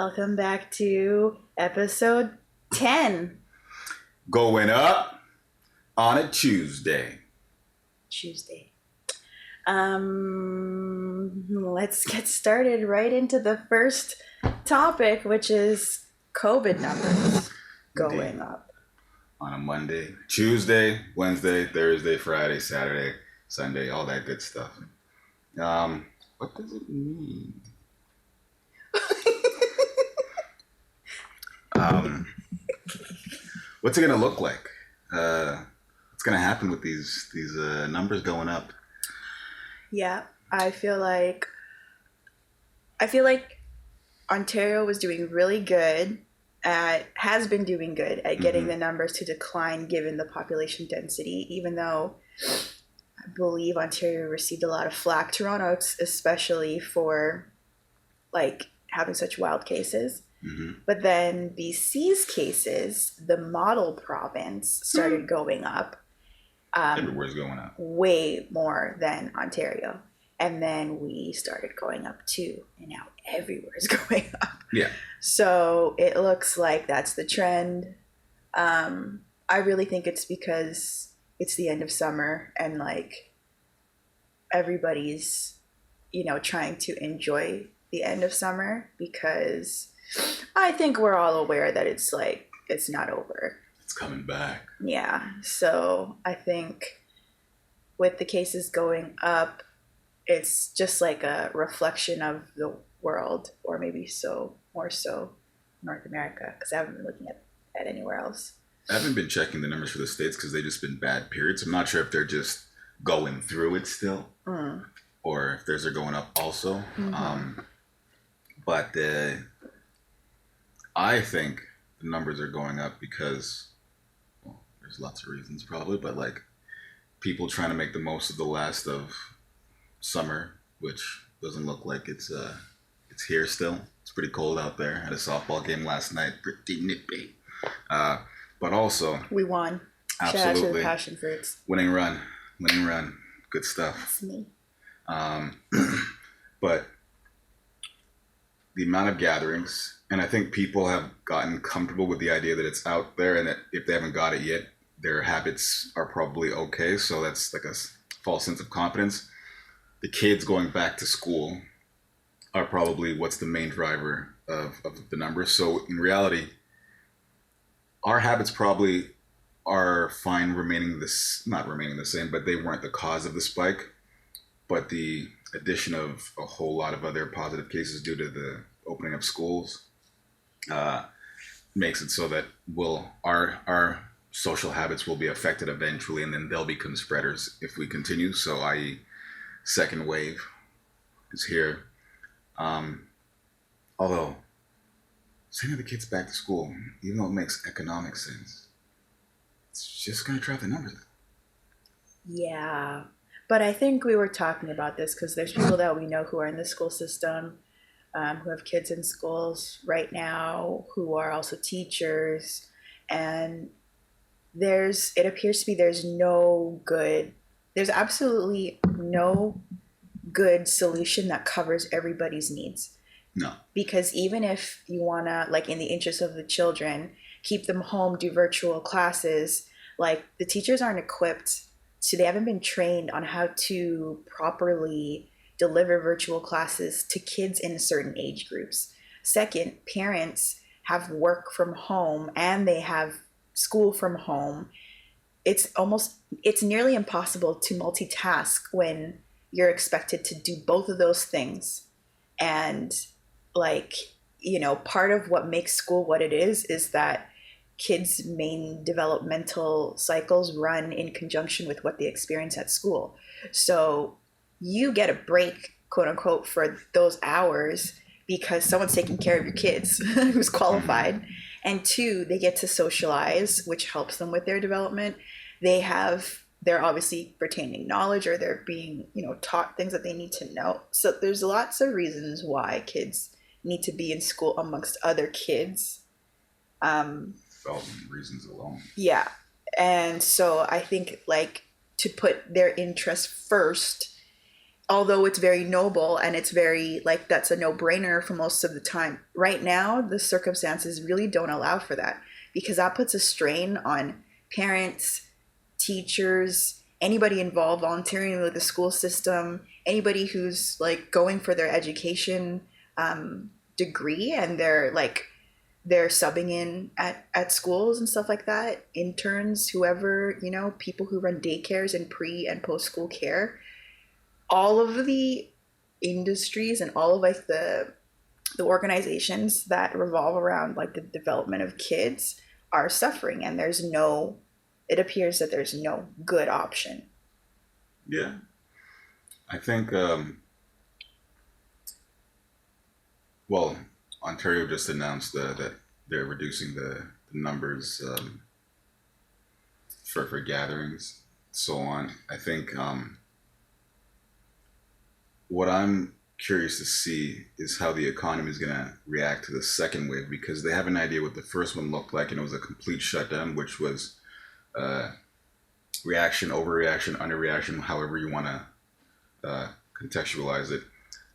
Welcome back to episode 10. Going up on a Tuesday. Let's get started right into the first topic, which is COVID numbers going up. On a Monday, Tuesday, Wednesday, Thursday, Friday, Saturday, Sunday, all that good stuff. What does it mean? What's it gonna look like? What's gonna happen with these numbers going up? Yeah, I feel like Ontario was doing really good has been doing good at getting the numbers to decline given the population density, even though I believe Ontario received a lot of flack, Toronto especially, for like having such wild cases. But then BC's cases, the model province, started going up. Everywhere's going up. Way more than Ontario. And then we started going up too. And now everywhere's going up. Yeah. So it looks like that's the trend. I really think it's because it's the end of summer and like everybody's, trying to enjoy the end of summer, because I think we're all aware that it's not over. It's coming back. Yeah. So I think with the cases going up, it's just like a reflection of the world, or maybe more so North America, because I haven't been looking at anywhere else. I haven't been checking the numbers for the States because they've just been bad periods. I'm not sure if they're just going through it still, or if theirs are going up also. But I think the numbers are going up because, well, there's lots of reasons probably, but like people trying to make the most of the last of summer, which doesn't look like it's here still. It's pretty cold out there. Had a softball game last night, pretty nippy. But also we won. Absolutely. Shout out to the passion fruits. Winning run, good stuff. That's me. But the amount of gatherings, and I think people have gotten comfortable with the idea that it's out there, and that if they haven't got it yet, their habits are probably okay. So that's like a false sense of confidence. The kids going back to school are probably what's the main driver of the numbers. So in reality, our habits probably are fine not remaining the same, but they weren't the cause of the spike. But the addition of a whole lot of other positive cases due to the opening of schools makes it so that our social habits will be affected eventually, and then they'll become spreaders if we continue. So i.e. second wave is here. Although sending the kids back to school, even though it makes economic sense, it's just going to drive the numbers up. Yeah. But I think we were talking about this because there's people that we know who are in the school system, who have kids in schools right now, who are also teachers. And it appears to be there's absolutely no good solution that covers everybody's needs. No. Because even if you want to, like in the interest of the children, keep them home, do virtual classes, like the teachers aren't equipped. So they haven't been trained on how to properly deliver virtual classes to kids in certain age groups. Second, parents have work from home and they have school from home. It's nearly impossible to multitask when you're expected to do both of those things. And part of what makes school what it is that kids' main developmental cycles run in conjunction with what they experience at school. So you get a break, quote unquote, for those hours because someone's taking care of your kids who's qualified. And two, they get to socialize, which helps them with their development. They're obviously retaining knowledge, or they're being, taught things that they need to know. So there's lots of reasons why kids need to be in school amongst other kids. Reasons alone. Yeah. And so I think to put their interest first although it's very noble and it's very like that's a no-brainer for most of the time, right now the circumstances really don't allow for that, because that puts a strain on parents, teachers, anybody involved volunteering with the school system, anybody who's like going for their education degree, and they're subbing in at schools and stuff like that, interns, whoever, people who run daycares and pre and post school care, all of the industries and all of like the organizations that revolve around like the development of kids are suffering, and it appears that there's no good option. Yeah, I think. Well, Ontario just announced that they're reducing the numbers for gatherings, so on. I think what I'm curious to see is how the economy is going to react to the second wave, because they have an idea what the first one looked like, and it was a complete shutdown, which was uh, reaction, overreaction, underreaction, however you want to contextualize it.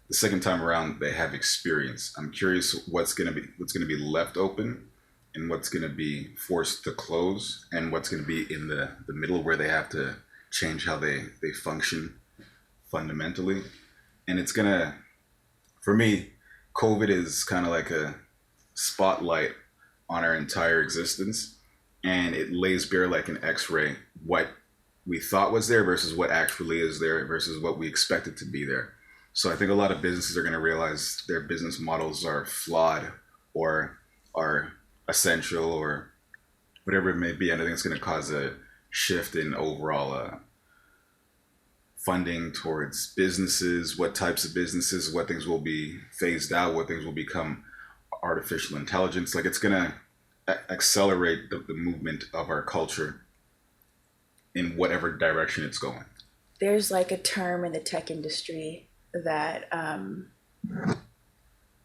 The second time around, they have experience. I'm curious what's going to be left open, and what's going to be forced to close, and what's going to be in the middle where they have to change how they function fundamentally. And it's gonna, for me, COVID is kind of like a spotlight on our entire existence, and it lays bare like an X-ray what we thought was there versus what actually is there versus what we expected to be there. So I think a lot of businesses are going to realize their business models are flawed or are essential or whatever it may be. And I think it's going to cause a shift in overall funding towards businesses, what types of businesses, what things will be phased out, what things will become artificial intelligence. Like it's going to accelerate the movement of our culture in whatever direction it's going. There's like a term in the tech industry that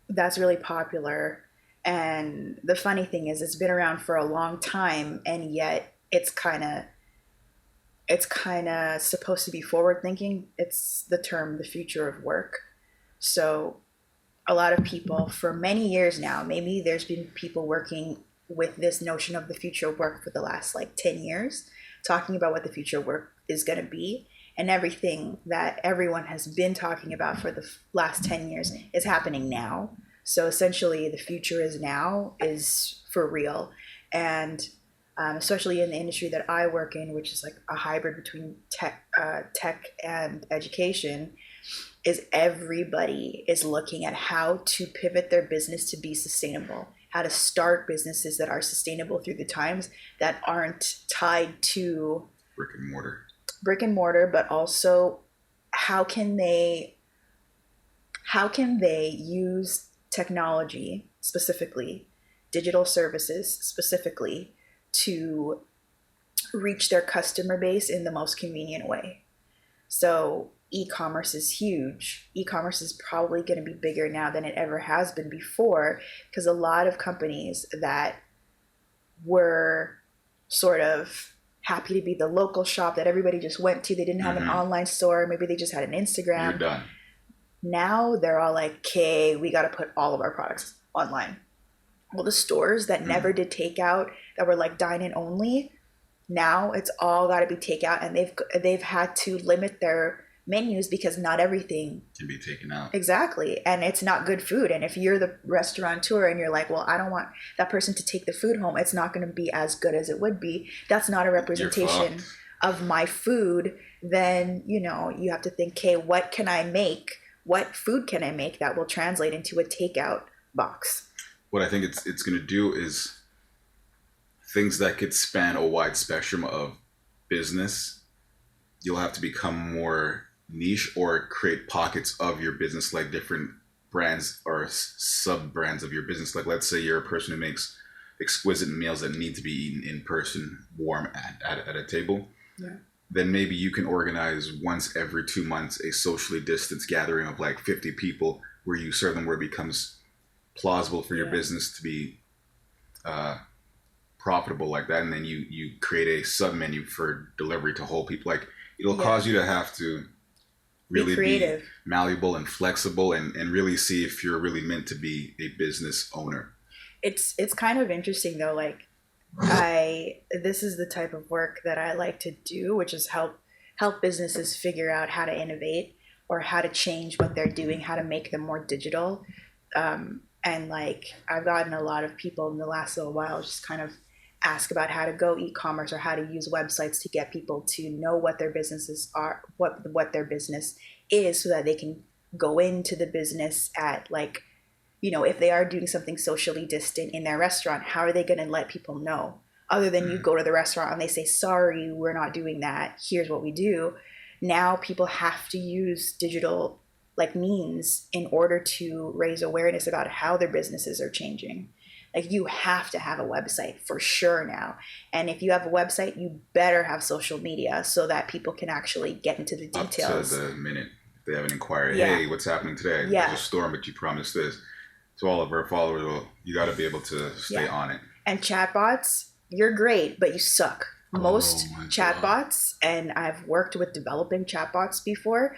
that's really popular, and the funny thing is it's been around for a long time, and yet it's kind of supposed to be forward thinking. It's the term the future of work. So a lot of people for many years now, maybe there's been people working with this notion of the future of work for the last like 10 years, talking about what the future of work is going to be, and everything that everyone has been talking about for the last 10 years is happening now. So essentially the future is now, is for real. And especially in the industry that I work in, which is like a hybrid between tech and education, is everybody is looking at how to pivot their business to be sustainable, how to start businesses that are sustainable through the times, that aren't tied to brick and mortar, but also how can they use technology, specifically digital services specifically, to reach their customer base in the most convenient way. So e-commerce is huge. E-commerce is probably going to be bigger now than it ever has been before, because a lot of companies that were sort of happy to be the local shop that everybody just went to, they didn't have an online store, maybe they just had an Instagram. You're done. Now they're all like, okay, we got to put all of our products online. Well, the stores that never did takeout, that were like dine-in only, now it's all got to be takeout, and they've had to limit their menus because not everything can be taken out. Exactly, and it's not good food. And if you're the restaurateur and you're like, well, I don't want that person to take the food home, it's not going to be as good as it would be. That's not a representation of my food. Then you have to think, okay, what can I make? What food can I make that will translate into a takeout box? What I think it's going to do is things that could span a wide spectrum of business. You'll have to become more niche or create pockets of your business, like different brands or sub brands of your business. Like let's say you're a person who makes exquisite meals that need to be eaten in person, warm at a table. Yeah. Then maybe you can organize once every 2 months a socially distanced gathering of like 50 people where you serve them, where it becomes plausible for your business to be profitable like that. And then you create a sub menu for delivery to whole people. Like it'll cause you to have to Be really be creative. malleable and flexible, and really see if you're really meant to be a business owner. It's kind of interesting though, like I this is the type of work that I like to do, which is help businesses figure out how to innovate or how to change what they're doing, how to make them more digital. And like I've gotten a lot of people in the last little while just kind of ask about how to go e-commerce or how to use websites to get people to know what their businesses are, what their business is, so that they can go into the business at like, if they are doing something socially distant in their restaurant, how are they going to let people know? Other than you Mm. go to the restaurant and they say, sorry, we're not doing that. Here's what we do. Now people have to use digital like means in order to raise awareness about how their businesses are changing. Like you have to have a website for sure now. And if you have a website, you better have social media so that people can actually get into the Up to details. the minute they have an inquiry, Yeah. hey, what's happening today? There's a Yeah. storm, but you promised this. So all of our followers, you got to be able to stay Yeah. on it. And chatbots, you're great, but you suck. Oh Most my god. chatbots, and I've worked with developing chatbots before,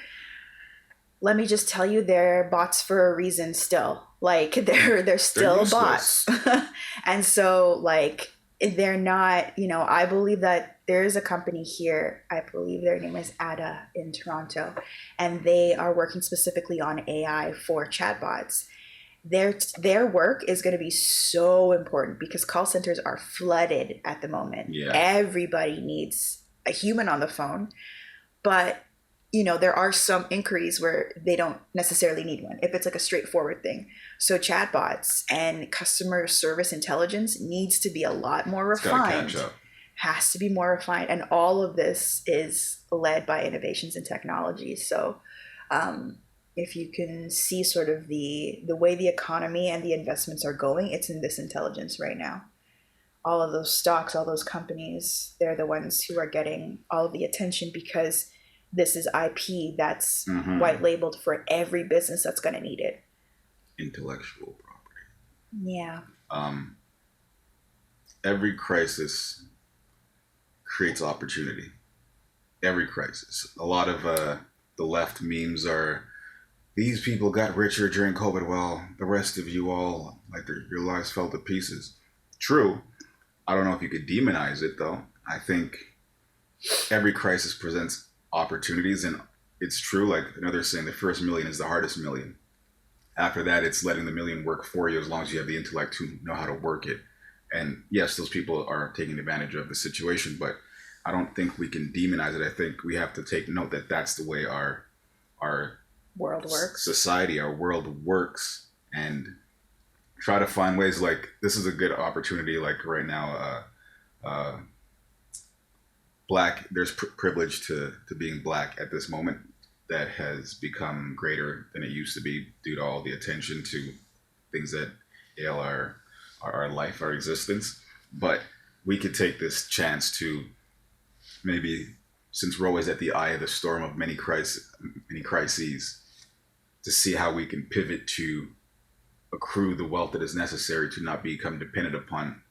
let me just tell you, they're bots for a reason still. Like they're They're still bots. useless. And so like they're not, I believe that there is a company here, I believe their name is Ada in Toronto, and they are working specifically on AI for chatbots. Their work is going to be so important because call centers are flooded at the moment. Yeah. Everybody needs a human on the phone, but there are some inquiries where they don't necessarily need one if it's like a straightforward thing. So chatbots and customer service intelligence needs to be a lot more It's got to catch refined, up. has to be more refined, and all of this is led by innovations in technology. So if you can see sort of the way the economy and the investments are going, it's in this intelligence right now. All of those stocks, all those companies, they're the ones who are getting all of the attention because this is IP that's Hmm. white labeled for every business that's going to need it. Intellectual property. Yeah. Um, every crisis creates opportunity. Every crisis. A lot of the left memes are, these people got richer during COVID. Well, the rest of you all, like your lives fell to pieces. True. I don't know if you could demonize it though. I think every crisis presents opportunities, and it's true. Like another saying, the first million is the hardest million. After that, it's letting the million work for you as long as you have the intellect to know how to work it. And yes, those people are taking advantage of the situation, but I don't think we can demonize it. I think we have to take note that that's the way our World works. society, our world works, and try to find ways. Like this is a good opportunity. Like right now, black there's privilege to being black at this moment that has become greater than it used to be due to all the attention to things that ail our life, our existence. But we could take this chance to maybe, since we're always at the eye of the storm of many crises, to see how we can pivot to accrue the wealth that is necessary to not become dependent upon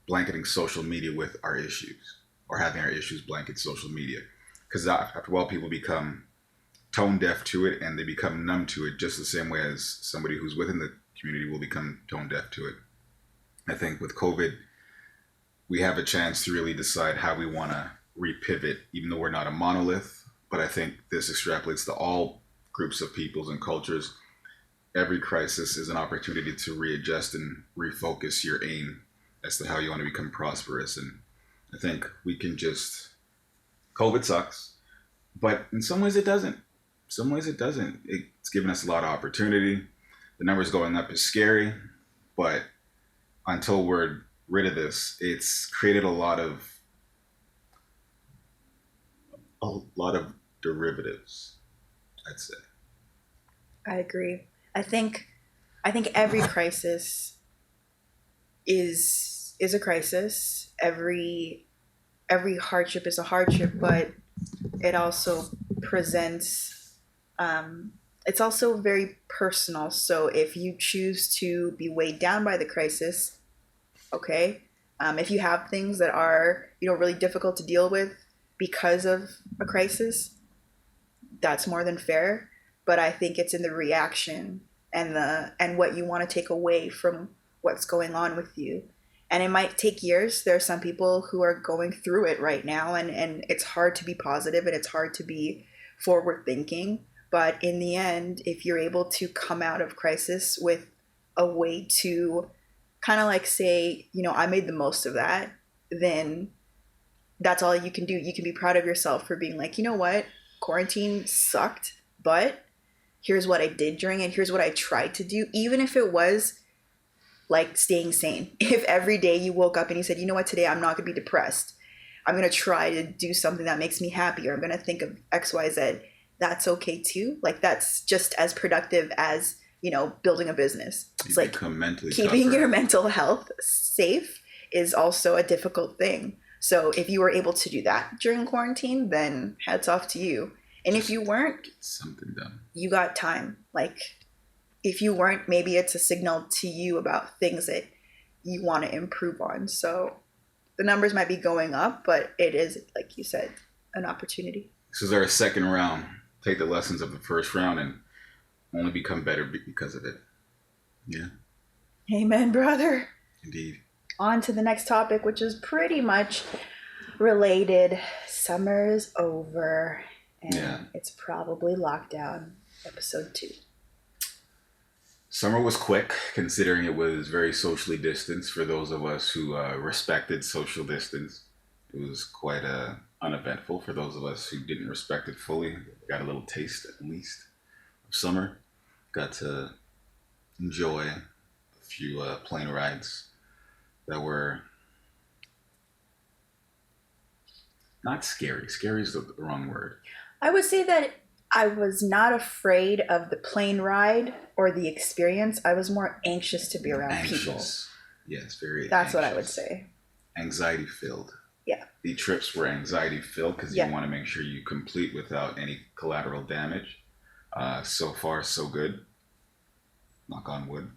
blanketing social media with our issues or having our issues blanket social media. Because after a while, people become tone deaf to it and they become numb to it, just the same way as somebody who's within the community will become tone deaf to it. I think with COVID, we have a chance to really decide how we want to repivot, even though we're not a monolith. But I think this extrapolates to all groups of peoples and cultures. Every crisis is an opportunity to readjust and refocus your aim as to how you want to become prosperous. And I think we can just, COVID sucks, but in some ways it doesn't. Some ways it doesn't. It's given us a lot of opportunity. The numbers going up is scary, but until we're rid of this, it's created a lot of derivatives, I'd say. I agree. I think every crisis is a crisis. Every hardship is a hardship, but it also presents it's also very personal. So if you choose to be weighed down by the crisis, okay. If you have things that are really difficult to deal with because of a crisis, that's more than fair. But I think it's in the reaction and what you want to take away from what's going on with you. And it might take years. There are some people who are going through it right now, and it's hard to be positive and it's hard to be forward thinking. But in the end, if you're able to come out of crisis with a way to kind of like say, I made the most of that, then that's all you can do. You can be proud of yourself for being like, you know what, quarantine sucked, but here's what I did during it. Here's what I tried to do, even if it was like staying sane. If every day you woke up and you said, you know what, today I'm not going to be depressed. I'm going to try to do something that makes me happy, or I'm going to think of X, Y, Z. That's okay too. Like that's just as productive as, building a business. It's like keeping tougher. your mental health safe is also a difficult thing. So if you were able to do that during quarantine, then hats off to you. And if you weren't, get something done. You got time. Like if you weren't, maybe it's a signal to you about things that you want to improve on. So the numbers might be going up, but it is, like you said, an opportunity. This is our second round. Take the lessons of the first round and only become better because of it. Yeah. Amen, brother. Indeed. On to the next topic, which is pretty much related. Summer's over, and it's probably lockdown episode 2. Summer was quick, considering it was very socially distanced for those of us who respected social distance. It was quite uneventful for those of us who didn't respect it fully. Got a little taste, at least, of summer. Got to enjoy a few plane rides that were not scary. Scary is the wrong word. I would say that I was not afraid of the plane ride or the experience. I was more anxious to be around people. Yes, very That's anxious. what I would say. Anxiety filled. Yeah. The trips were anxiety filled because you want to make sure you complete without any collateral damage. So far, so good. Knock on wood.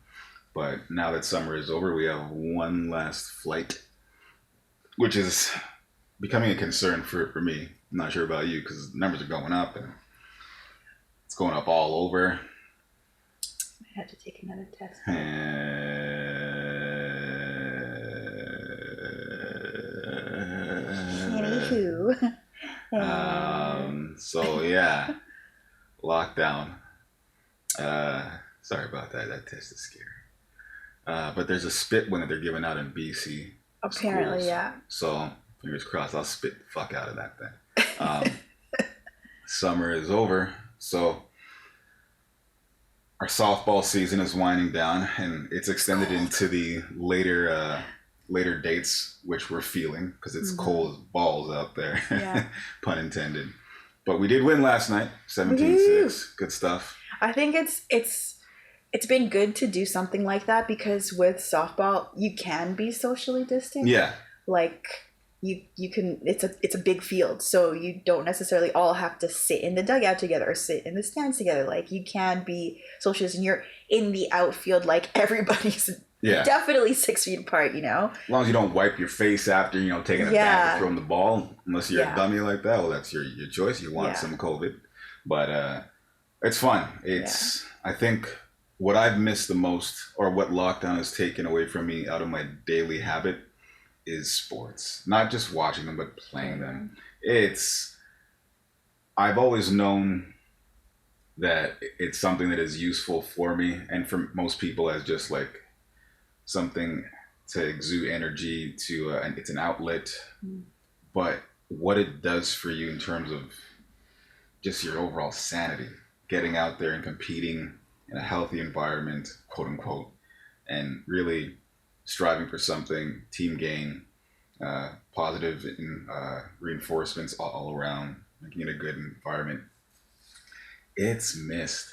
But now that summer is over, we have one last flight, which is becoming a concern for me. I'm not sure about you because the numbers are going up and it's going up all over. I have to take another test. Anywho. So yeah, lockdown. Sorry about that. That test is scary. But there's a spit one that they're giving out in BC. Apparently, schools. yeah. So fingers crossed, I'll spit the fuck out of that thing. Summer is over, so our softball season is winding down, and it's extended into the later dates, which we're feeling because it's cold as balls out there. Yeah. Pun intended. But we did win last night, 17-6. Good stuff. I think it's been good to do something like that because with softball you can be socially distant. Yeah. Like you can it's a big field, so you don't necessarily all have to sit in the dugout together or sit in the stands together. Like you can be social distant. You're in the outfield, like everybody's definitely 6 feet apart, As long as you don't wipe your face after, taking a bat or throwing the ball, unless you're a dummy like that. Well, that's your choice. You want some COVID. But it's fun. I think what I've missed the most, or what lockdown has taken away from me out of my daily habit, is sports. Not just watching them, but playing them. I've always known that it's something that is useful for me and for most people as just like something to exude energy to, and it's an outlet. But what it does for you in terms of just your overall sanity, getting out there and competing in a healthy environment, quote unquote, and really striving for something, team gain, positive reinforcements all around, making it a good environment. It's missed.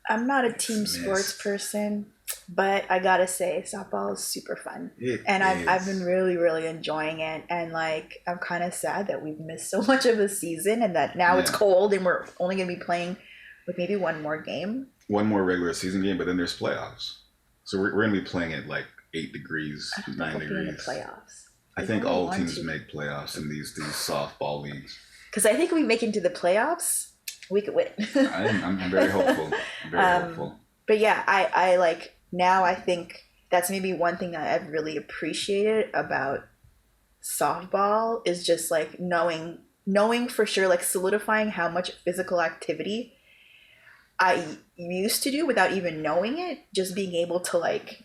I'm not a team sports person, but I gotta say, softball is super fun. I've been really, really enjoying it. And like, I'm kind of sad that we've missed so much of a season and that now it's cold and we're only gonna be playing with maybe one more game. One more regular season game, but then there's playoffs. So we're going to be playing at like 8 degrees, 9 degrees. In the playoffs. I think all teams make playoffs in these softball leagues. Because I think if we make it into the playoffs, We could win. I'm very hopeful. I'm very hopeful. But yeah, I like now I think that's maybe one thing that I've really appreciated about softball is just like knowing for sure, like solidifying how much physical activity I used to do without even knowing it. Just being able to like,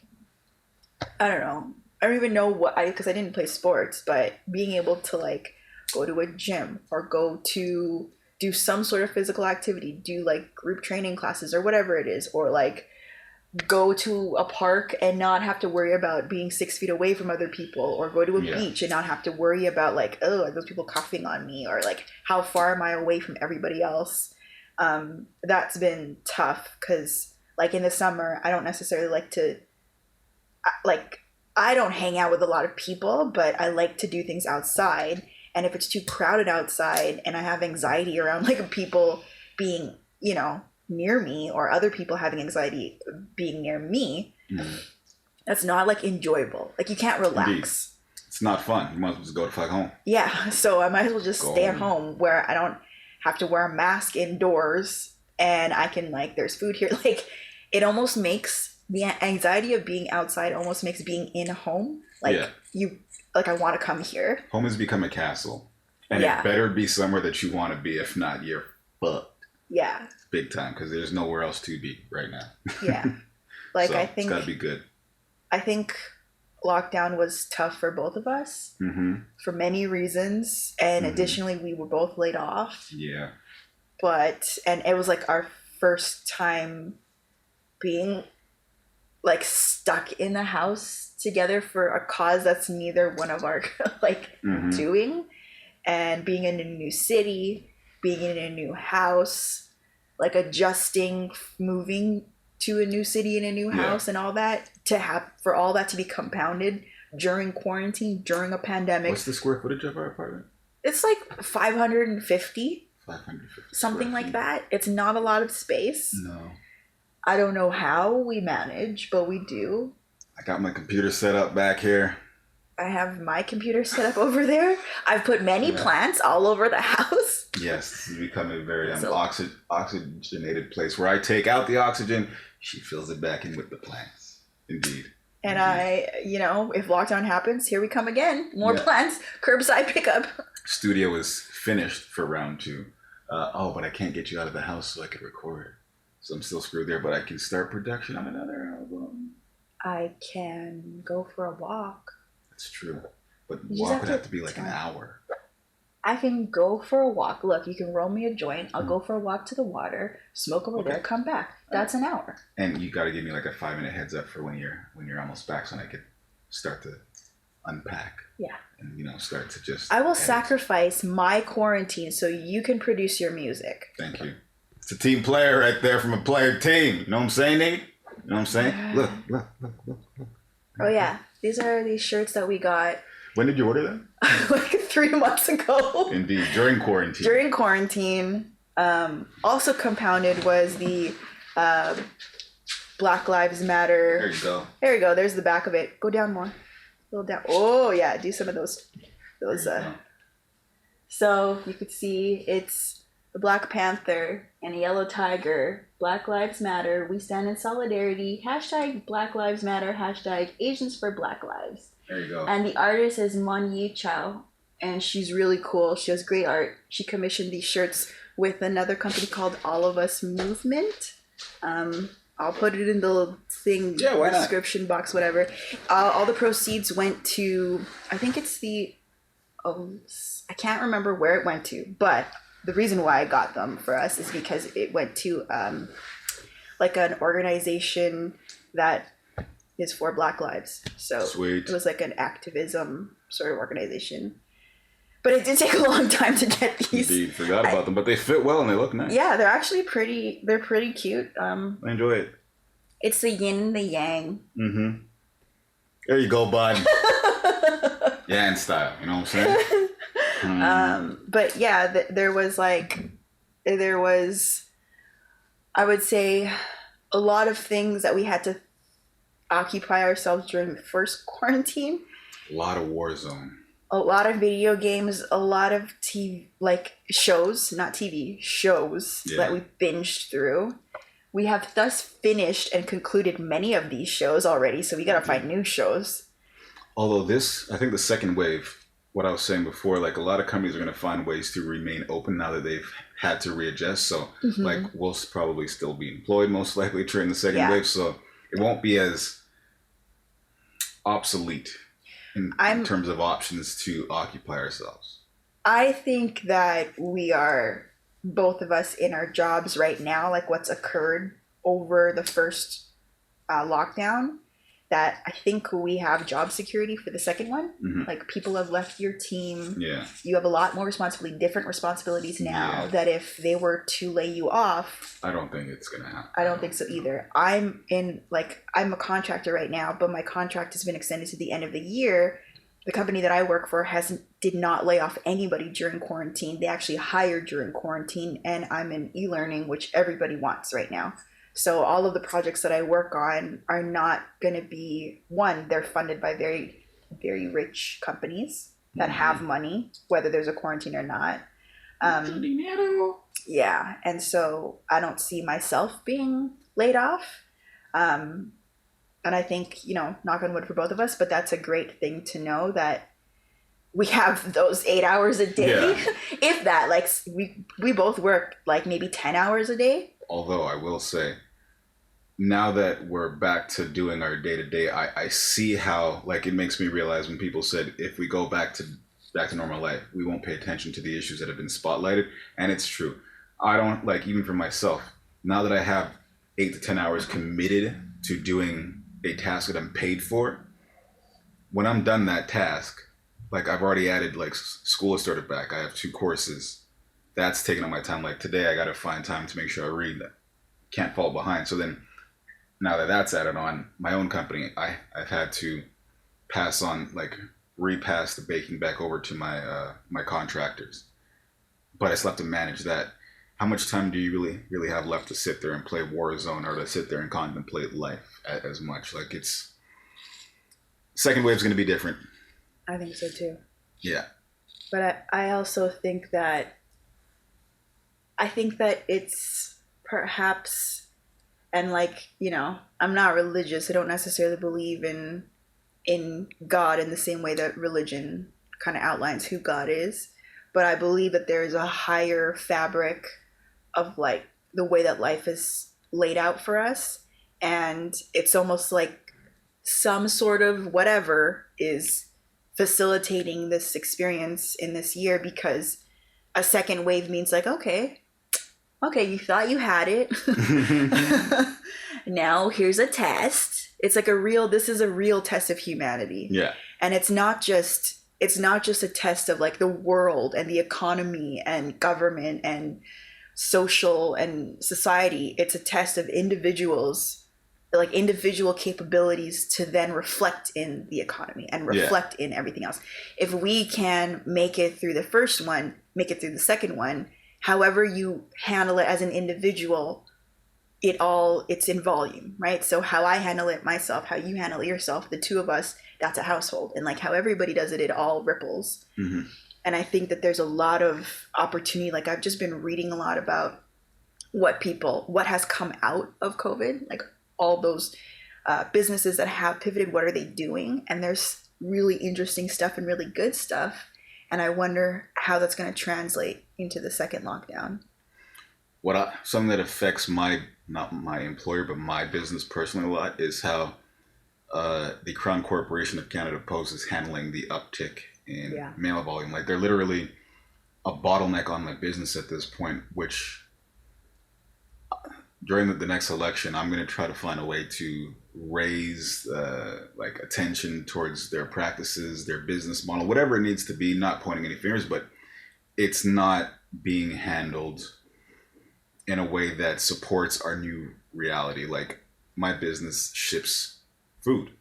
I don't know. I don't even know what because I didn't play sports, but being able to like go to a gym or go to do some sort of physical activity, do like group training classes or whatever it is, or like go to a park and not have to worry about being 6 feet away from other people, or go to a beach and not have to worry about like, oh, are those people coughing on me, or like how far am I away from everybody else. That's been tough because like in the summer I don't necessarily like to like I don't hang out with a lot of people, but I like to do things outside. And if it's too crowded outside and I have anxiety around like people being, near me, or other people having anxiety being near me, that's not like enjoyable. Like you can't relax. Indeed. It's not fun. You might as well just go to fuck home. Yeah. So I might as well just stay at home where I don't have to wear a mask indoors and I can like, there's food here. Like it almost makes the anxiety of being outside almost makes being in a home like I want to come here. Home has become a castle, and it better be somewhere that you want to be. If not, you're fucked. Yeah, big time, because there's nowhere else to be right now. Yeah, like so I think it's got to be good. I think lockdown was tough for both of us for many reasons, and additionally, we were both laid off. Yeah, and it was like our first time being like stuck in the house together for a cause that's neither one of our like doing, and being in a new city, being in a new house, like adjusting, moving to a new city and a new house and all that for all that to be compounded during quarantine, during a pandemic. What's the square footage of our apartment? It's like 550 something like that. It's not a lot of space. No. I don't know how we manage, but we do. I got my computer set up back here. I have my computer set up over there. I've put many plants all over the house. Yes, this has become a very oxygenated place where I take out the oxygen, she fills it back in with the plants. Indeed. And if lockdown happens, here we come again. More plants, curbside pickup. Studio is finished for round 2. But I can't get you out of the house so I could record. So I'm still screwed there, but I can start production on another album. I can go for a walk. That's true. But walk would have to be like an hour. I can go for a walk. Look, you can roll me a joint. I'll go for a walk to the water, smoke over there, come back. That's an hour. And you got to give me like a 5-minute heads up for when you're almost back, so I could start to unpack. Yeah. And start to just. I will sacrifice my quarantine so you can produce your music. Thank you. It's a team player right there from a player team. You know what I'm saying, Nate? You know what I'm saying? Look. Oh yeah, these are these shirts that we got. When did you order them? Like 3 months ago. Indeed, during quarantine. Also compounded was the Black Lives Matter. There you go. There you go. There's the back of it. Go down more. A little down. Oh yeah, do some of those. So you could see it's a Black Panther and a yellow tiger. Black Lives Matter. We stand in solidarity. # Black Lives Matter. # Asians for Black Lives. There you go. And the artist is Mon Yi Chow, and she's really cool. She has great art. She commissioned these shirts with another company called All of Us Movement. I'll put it in the thing, description box, whatever. All the proceeds went to, I think it's I can't remember where it went to, but the reason why I got them for us is because it went to like an organization that is for Black lives. So Sweet. It was like an activism sort of organization. But it did take a long time to get these. Indeed, forgot about them, but they fit well and they look nice. Yeah, they're actually they're pretty cute. I enjoy it. It's the yin and the yang. Mm-hmm. There you go, bud. Yang style, you know what I'm saying? But yeah, there was, I would say, a lot of things that we had to occupy ourselves during the first quarantine. A lot of war zone. A lot of video games, a lot of TV, like shows, not TV, shows that Yeah. we binged through. We have thus finished and concluded many of these shows already, so we gotta Yeah. find new shows. Although this, I think the second wave, what I was saying before, like a lot of companies are going to find ways to remain open now that they've had to readjust. So, like, we'll probably still be employed most likely during the second Yeah. wave. So it won't be as obsolete in I'm terms of options to occupy ourselves. I think that we are, both of us, in our jobs right now, like what's occurred over the first lockdown, that I think we have job security for the second one. Hmm. Like people have left your team. Yeah. You have a lot more responsibility, different responsibilities now, Yeah. that if they were to lay you off, I don't think it's going to happen. I don't think so either. I'm a contractor right now, but my contract has been extended to the end of the year. The company that I work for did not lay off anybody during quarantine. They actually hired during quarantine, and I'm in e-learning, which everybody wants right now. So all of the projects that I work on are not going to be, one, they're funded by very, very rich companies that have money, whether there's a quarantine or not. Yeah, and so I don't see myself being laid off. And I think, knock on wood for both of us, but that's a great thing to know, that we have those 8 hours a day. Yeah. If that, like, we both work like maybe 10 hours a day. Although I will say, now that we're back to doing our day to day, I see how, like, it makes me realize when people said if we go back to normal life, we won't pay attention to the issues that have been spotlighted, and it's true. I don't, like, even for myself, now that I have 8 to 10 hours committed to doing a task that I'm paid for, when I'm done that task, like, I've already added, like, school has started back. I have 2 courses. That's taking up my time. Like, today I got to find time to make sure I read. That can't fall behind. So then, now that that's added on, my own company, I've had to pass on, like, repass the baking back over to my contractors. But I still have to manage that. How much time do you really have left to sit there and play Warzone, or to sit there and contemplate life as much? Like, it's second wave's going to be different. I think so too. Yeah. But I also think that it's perhaps, and like, I'm not religious. I don't necessarily believe in God in the same way that religion kind of outlines who God is. But I believe that there is a higher fabric of, like, the way that life is laid out for us. And it's almost like some sort of whatever is facilitating this experience in this year, because a second wave means, like, okay, you thought you had it. Now here's a test. It's like this is a real test of humanity. Yeah. And it's not just a test of, like, the world and the economy and government and social and society. It's a test of individuals, like individual capabilities to then reflect in the economy and reflect in everything else. If we can make it through the first one, make it through the second one, however you handle it as an individual, it's in volume, right? So how I handle it myself, how you handle it yourself, the two of us, that's a household. And, like, how everybody does it, it all ripples. Mm-hmm. And I think that there's a lot of opportunity. Like, I've just been reading a lot about what has come out of COVID, like all those businesses that have pivoted, what are they doing? And there's really interesting stuff and really good stuff. And I wonder how that's going to translate into the second lockdown. Something that affects not my employer, but my business personally a lot, is how the Crown Corporation of Canada Post is handling the uptick in mail volume. Like, they're literally a bottleneck on my business at this point, which during the next election, I'm going to try to find a way to raise like attention towards their practices, their business model, whatever it needs to be, not pointing any fingers, but it's not being handled in a way that supports our new reality. Like, my business ships food.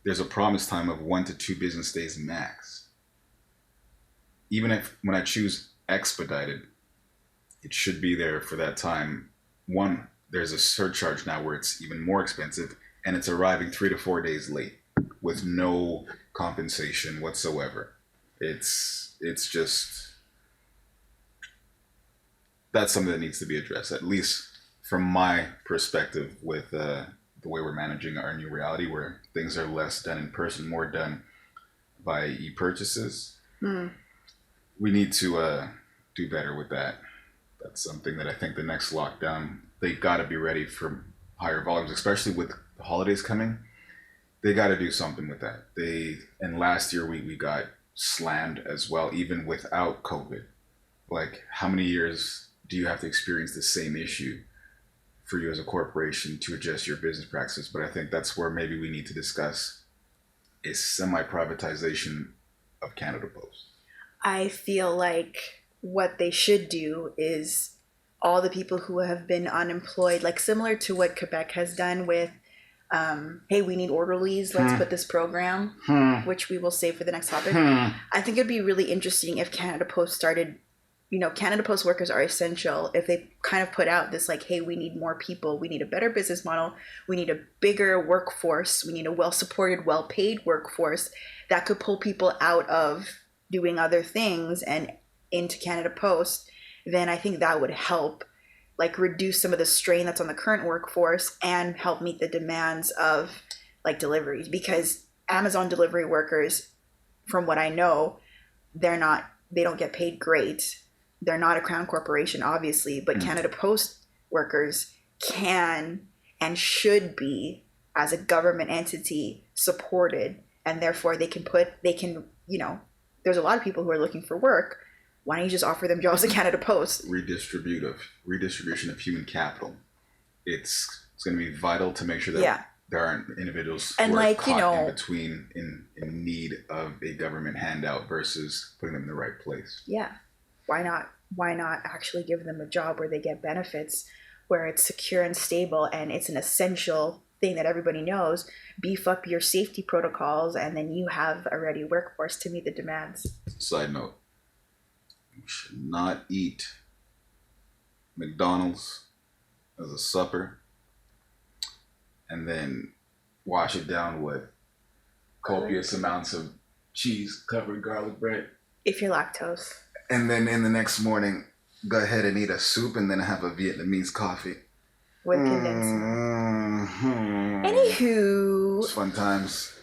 There's a promise time of 1 to 2 business days max. Even if when I choose expedited, it should be there for that time. One, there's a surcharge now where it's even more expensive, and it's arriving 3 to 4 days late with no compensation whatsoever. It's just, that's something that needs to be addressed, at least from my perspective, with the way we're managing our new reality, where things are less done in person, more done by e-purchases. We need to do better with that. That's something that I think the next lockdown, they got to be ready for higher volumes, especially with the holidays coming. They got to do something with that. And last year we got slammed as well, even without COVID. Like, how many years do you have to experience the same issue for you as a corporation to adjust your business practices? But I think that's where maybe we need to discuss a semi-privatization of Canada Post. I feel like what they should do is all the people who have been unemployed, like similar to what Quebec has done with, hey, we need orderlies, let's put this program, which we will save for the next topic. I think it'd be really interesting if Canada Post started, Canada Post workers are essential. If they kind of put out this like, hey, we need more people, we need a better business model, we need a bigger workforce, we need a well-supported, well-paid workforce that could pull people out of doing other things and into Canada Post, then I think that would help like reduce some of the strain that's on the current workforce and help meet the demands of like deliveries, because Amazon delivery workers, from what I know, they don't get paid great. They're not a crown corporation, obviously, but Canada Post workers can and should be, as a government entity, supported, and therefore they can, there's a lot of people who are looking for work. Why don't you just offer them jobs at Canada Post? Redistribution of human capital. It's going to be vital to make sure that there aren't individuals who are caught in between, in need of a government handout versus putting them in the right place. Yeah. Why not actually give them a job where they get benefits, where it's secure and stable, and it's an essential thing that everybody knows. Beef up your safety protocols, and then you have a ready workforce to meet the demands. Side note, you should not eat McDonald's as a supper and then wash it down with copious amounts of cheese covered garlic bread. If you're lactose. And then in the next morning, go ahead and eat a soup and then have a Vietnamese coffee. With condensed. Anywho. It's fun times.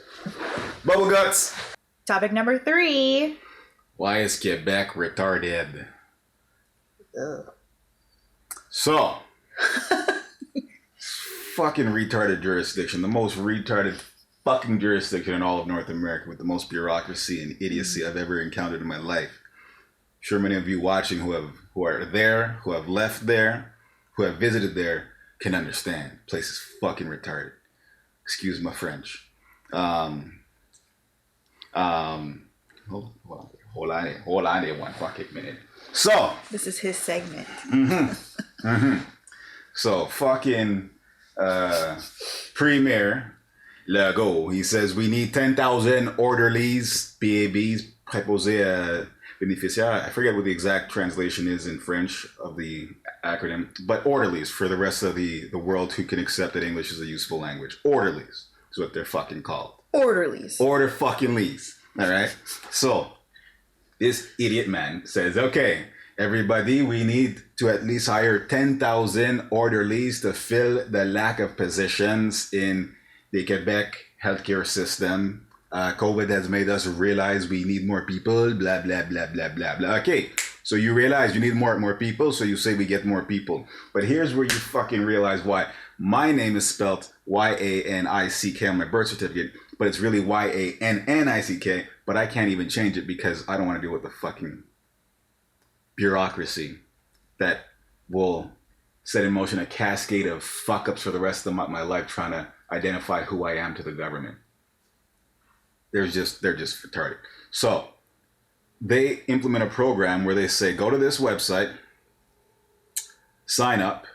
Bubble guts. Topic number 3. Why is Quebec retarded? Ugh. So, fucking retarded jurisdiction. The most retarded fucking jurisdiction in all of North America, with the most bureaucracy and idiocy I've ever encountered in my life. I'm sure many of you watching who are there, who have left there, who have visited there, can understand. The place is fucking retarded. Excuse my French. Hold on there one fucking minute. So this is his segment. So fucking Premier Legault, he says we need 10,000 orderlies, PABs, préposés à bénéficiaires. I forget what the exact translation is in French of the acronym, but orderlies for the rest of the world who can accept that English is a useful language. Orderlies is what they're fucking called. Orderlies. Order fucking lees. All right. So this idiot man says, okay, everybody, we need to at least hire 10,000 orderlies to fill the lack of positions in the Quebec healthcare system. COVID has made us realize we need more people, blah, blah, blah, blah, blah, blah. Okay, so you realize you need more people, so you say we get more people. But here's where you fucking realize why. My name is spelled Y-A-N-I-C-K on my birth certificate, but it's really Y-A-N-N-I-C-K, but I can't even change it because I don't want to deal with the fucking bureaucracy that will set in motion a cascade of fuck-ups for the rest of my life trying to identify who I am to the government. They're just retarded. So they implement a program where they say, go to this website, sign up.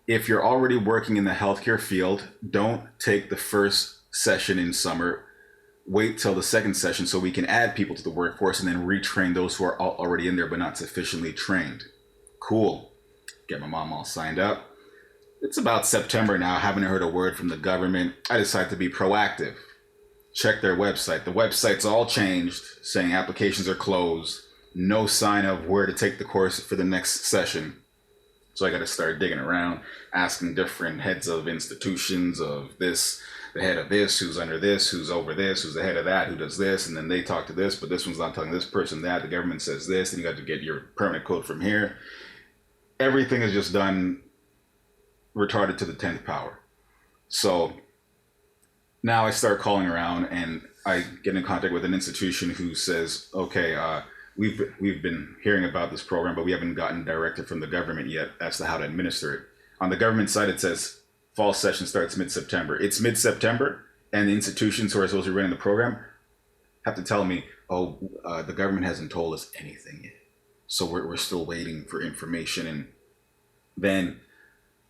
If you're already working in the healthcare field, don't take the first session in summer. Wait till the second session so we can add people to the workforce and then retrain those who are already in there but not sufficiently trained. Cool. Get my mom all signed up. It's about September now. I haven't heard a word from the government. I decided to be proactive. Check their website. The website's all changed, saying applications are closed. No sign of where to take the course for the next session. So I got to start digging around, asking different heads of institutions of this, the head of this, who's under this, who's over this, who's the head of that, who does this, and then they talk to this, but this one's not telling this person that. The government says this, and you got to get your permanent code from here. Everything is just done retarded to the 10th power. So now I start calling around and I get in contact with an institution who says, okay, we've been hearing about this program, but we haven't gotten directive from the government yet as to how to administer it. On the government side, it says fall session starts mid-September. It's mid-September, and the institutions who are supposed to be running the program have to tell me, the government hasn't told us anything yet. So we're still waiting for information. And then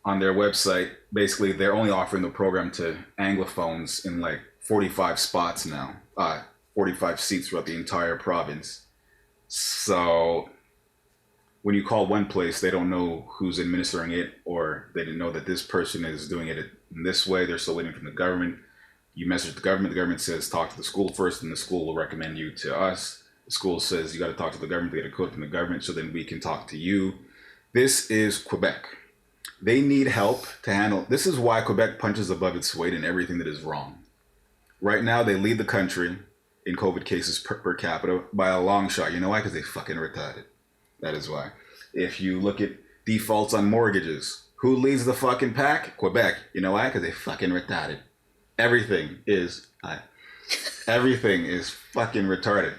on their website, basically they're only offering the program to Anglophones in like 45 spots now, 45 seats throughout the entire province. So when you call one place, they don't know who's administering it, or they didn't know that this person is doing it in this way. They're still waiting from the government. You message the government says talk to the school first, and the school will recommend you to us. The school says you got to talk to the government to get a code from the government, so then we can talk to you. This is Quebec. They need help to handle. This is why Quebec punches above its weight in everything that is wrong. Right now, they lead the country in COVID cases per capita by a long shot. You know why? Because they fucking retarded. That is why. If you look at defaults on mortgages, who leads the fucking pack? Quebec. You know why? Because they fucking retarded. Everything is fucking retarded.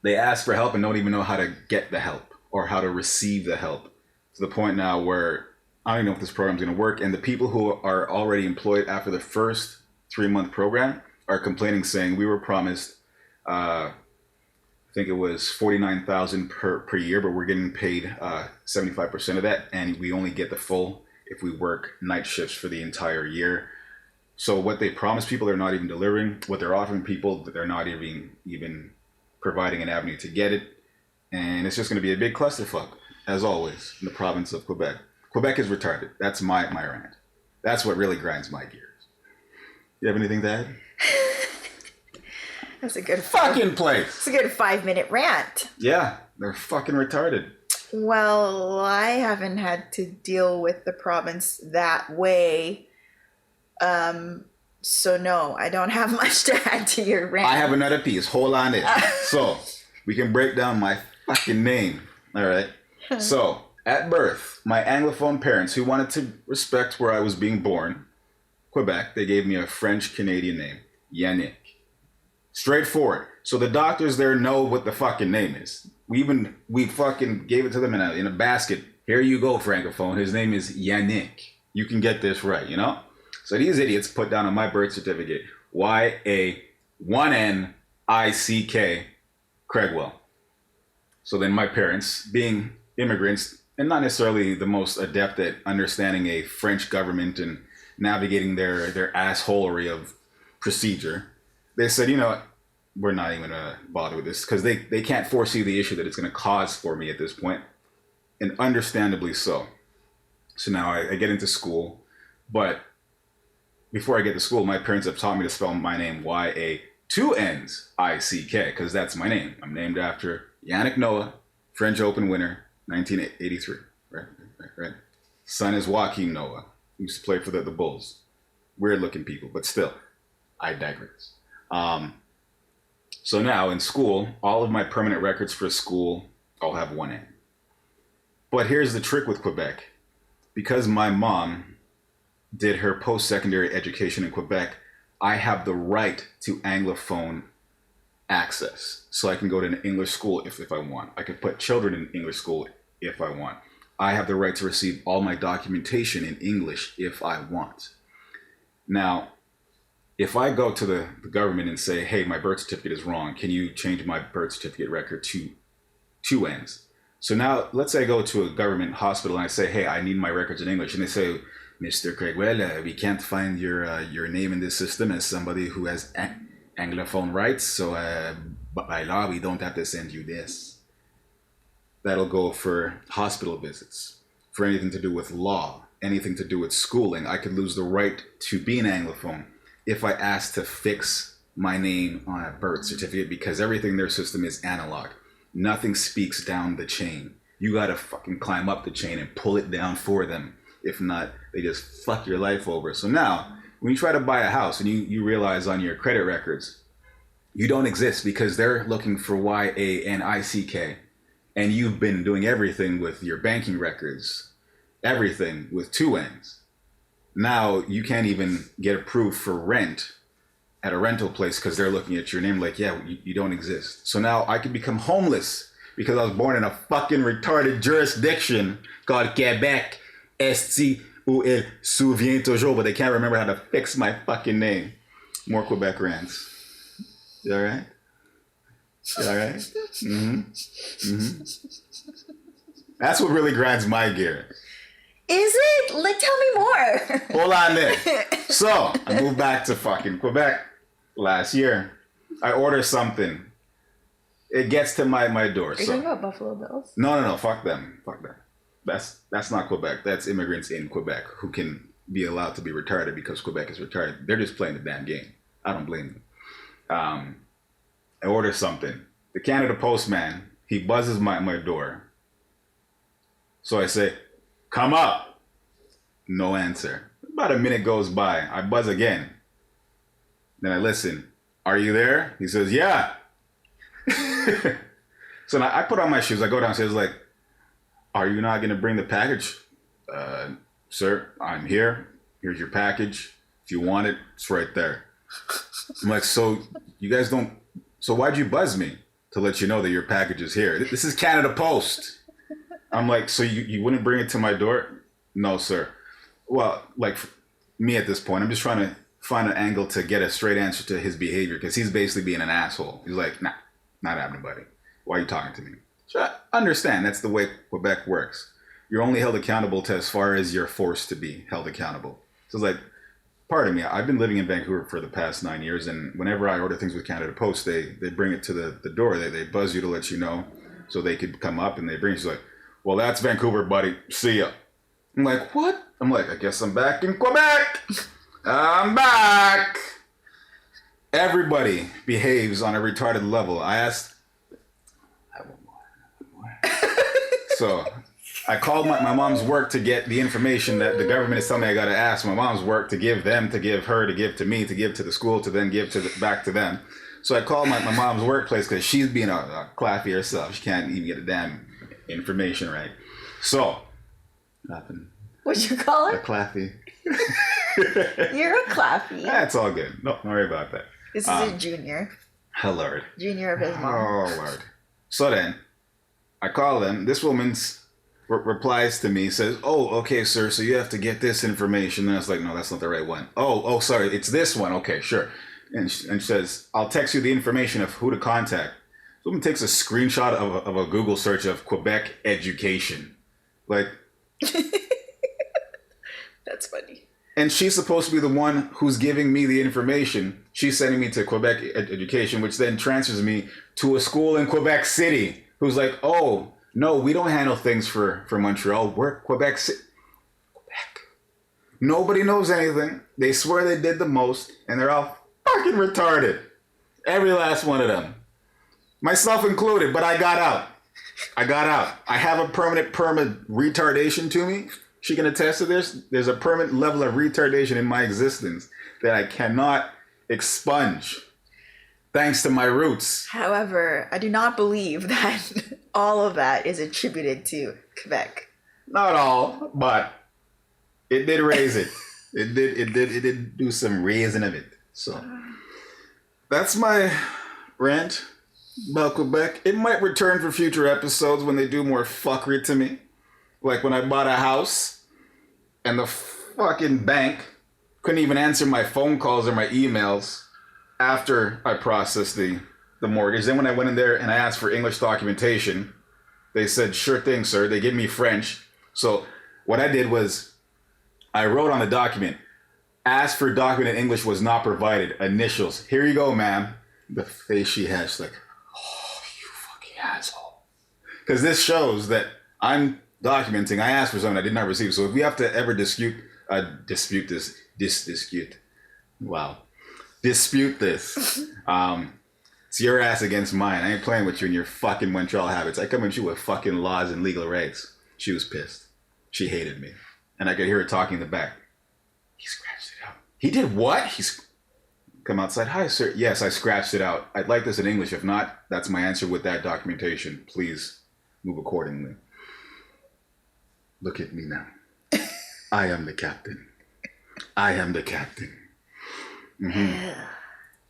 They ask for help and don't even know how to get the help or how to receive the help. To the point now where I don't even know if this program's going to work. And the people who are already employed after the first 3-month program are complaining, saying we were promised, I think it was $49,000 per year, but we're getting paid 75% of that, and we only get the full if we work night shifts for the entire year. So what they promise people, they're not even delivering. What they're offering people, they're not even providing an avenue to get it, and it's just going to be a big clusterfuck, as always, in the province of Quebec. Quebec is retarded. That's my rant. That's what really grinds my gears. You have anything to add? That's a good fucking place. It's a good 5-minute rant. Yeah, they're fucking retarded. Well, I haven't had to deal with the province that way. So no, I don't have much to add to your rant. I have another piece. Hold on it. So we can break down my fucking name. All right. So at birth, my Anglophone parents, who wanted to respect where I was being born, Quebec, they gave me a French-Canadian name, Yannick. Straightforward. So the doctors there know what the fucking name is. We fucking gave it to them in a basket. Here you go, Francophone. His name is Yannick. You can get this right, you know? So these idiots put down on my birth certificate, Y-A-1-N-I-C-K, Craigwell. So then my parents, being immigrants, and not necessarily the most adept at understanding a French government and navigating their assholery of procedure, they said, you know what, we're not even going to bother with this, because they can't foresee the issue that it's going to cause for me at this point, and understandably so. So now I get into school, but before I get to school, my parents have taught me to spell my name Y-A-2-N-I-C-K, because that's my name. I'm named after Yannick Noah, French Open winner, 1983. Right. Son is Joaquin Noah, who used to play for the Bulls. Weird looking people, but still, I digress. So now in school, all of my permanent records for school all have one N. But here's the trick with Quebec. Because my mom did her post-secondary education in Quebec, I have the right to Anglophone access. So I can go to an English school if I want. I can put children in English school if I want. I have the right to receive all my documentation in English if I want. Now, if I go to the government and say, hey, my birth certificate is wrong, can you change my birth certificate record to 2 N's? So now, let's say I go to a government hospital and I say, hey, I need my records in English. And they say, Mr. Craigwell, we can't find your name in this system as somebody who has Anglophone rights. So by law, we don't have to send you this. That'll go for hospital visits, for anything to do with law, anything to do with schooling. I could lose the right to be an Anglophone if I ask to fix my name on a birth certificate because everything in their system is analog. Nothing speaks down the chain. You gotta fucking climb up the chain and pull it down for them. If not, they just fuck your life over. So now, when you try to buy a house and you realize on your credit records, you don't exist because they're looking for YANICK. And you've been doing everything with your banking records, everything with 2 N's. Now you can't even get approved for rent at a rental place because they're looking at your name like, yeah, you don't exist. So now I could become homeless because I was born in a fucking retarded jurisdiction called Québec. Esti ou elle souvient toujours, but they can't remember how to fix my fucking name. More Quebec rants. You all right? You all right? Mm-hmm. Mm-hmm. That's what really grinds my gear. Is it? Like, tell me more. Hold on there. So, I moved back to fucking Quebec last year. I order something. It gets to my door. Are you talking about Buffalo Bills? No. Fuck them. Fuck them. That's not Quebec. That's immigrants in Quebec who can be allowed to be retarded because Quebec is retarded. They're just playing the damn game. I don't blame them. I order something. The Canada postman, he buzzes my door. So I say, come up. No answer. About a minute goes by. I buzz again. Then I listen. Are you there? He says, yeah. So now I put on my shoes. I go downstairs like, are you not going to bring the package? Sir, I'm here. Here's your package. If you want it, it's right there. I'm like, so you guys don't, so why'd you buzz me? To let you know that your package is here. This is Canada Post. I'm like, so you wouldn't bring it to my door? No, sir. Well, like me at this point, I'm just trying to find an angle to get a straight answer to his behavior because he's basically being an asshole. He's like, nah, not happening, buddy. Why are you talking to me? So I understand that's the way Quebec works. You're only held accountable to as far as you're forced to be held accountable. So it's like, pardon me, I've been living in Vancouver for the past 9 years, and whenever I order things with Canada Post, they bring it to the door. They buzz you to let you know so they could come up and they bring it. She's like, well, that's Vancouver, buddy. See ya. I'm like, what? I'm like, I guess I'm back in Quebec. I'm back. Everybody behaves on a retarded level. I asked, I want more. So I called my mom's work to get the information that the government is telling me I got to ask my mom's work to give them, to give her, to give to me, to give to the school, to then give back to them. So I called my mom's workplace because she's being a claffy herself. She can't even get the damn information right. So, nothing. What'd you call A it? claffy. You're a clappy. That's all good. Don't worry about that. This is a junior. Oh, Lord. Junior of his mom. Oh, Lord. So then, I call them. This woman's replies to me, says, oh, okay, sir, so you have to get this information. And I was like, no, that's not the right one. Oh, sorry, it's this one. Okay, sure. And she says, I'll text you the information of who to contact. So woman takes a screenshot of a Google search of Quebec education. Like, That's funny. and she's supposed to be the one who's giving me the information. She's sending me to Quebec education, which then transfers me to a school in Quebec City, who's like, oh, no, we don't handle things for Montreal. We're Quebec City. Quebec. Nobody knows anything. They swear they did the most, and they're all fucking retarded. Every last one of them. Myself included, but I got out. I have a permanent retardation to me. She can attest to this. There's a permanent level of retardation in my existence that I cannot expunge, thanks to my roots. However, I do not believe that all of that is attributed to Quebec. Not all, but it did raise it. It did do some raising of it. So that's my rant about Quebec. It might return for future episodes when they do more fuckery to me. Like when I bought a house and the fucking bank couldn't even answer my phone calls or my emails after I processed the mortgage. Then when I went in there and I asked for English documentation, they said, sure thing, sir. They give me French. So what I did was I wrote on the document, asked for document in English was not provided. Initials. Here you go, ma'am. The face she has, she's like, oh, you fucking asshole. Because this shows that I'm documenting. I asked for something I did not receive. So if we have to ever dispute this. Wow. dispute this. It's your ass against mine. I ain't playing with you and your fucking Montreal habits. I come at you with fucking laws and legal rights. She was pissed. She hated me. And I could hear her talking in the back. He scratched it out. He did what? He's come outside. Hi, sir. Yes, I scratched it out. I'd like this in English. If not, that's my answer with that documentation. Please move accordingly. Look at me now. I am the captain. I am the captain. Mm-hmm.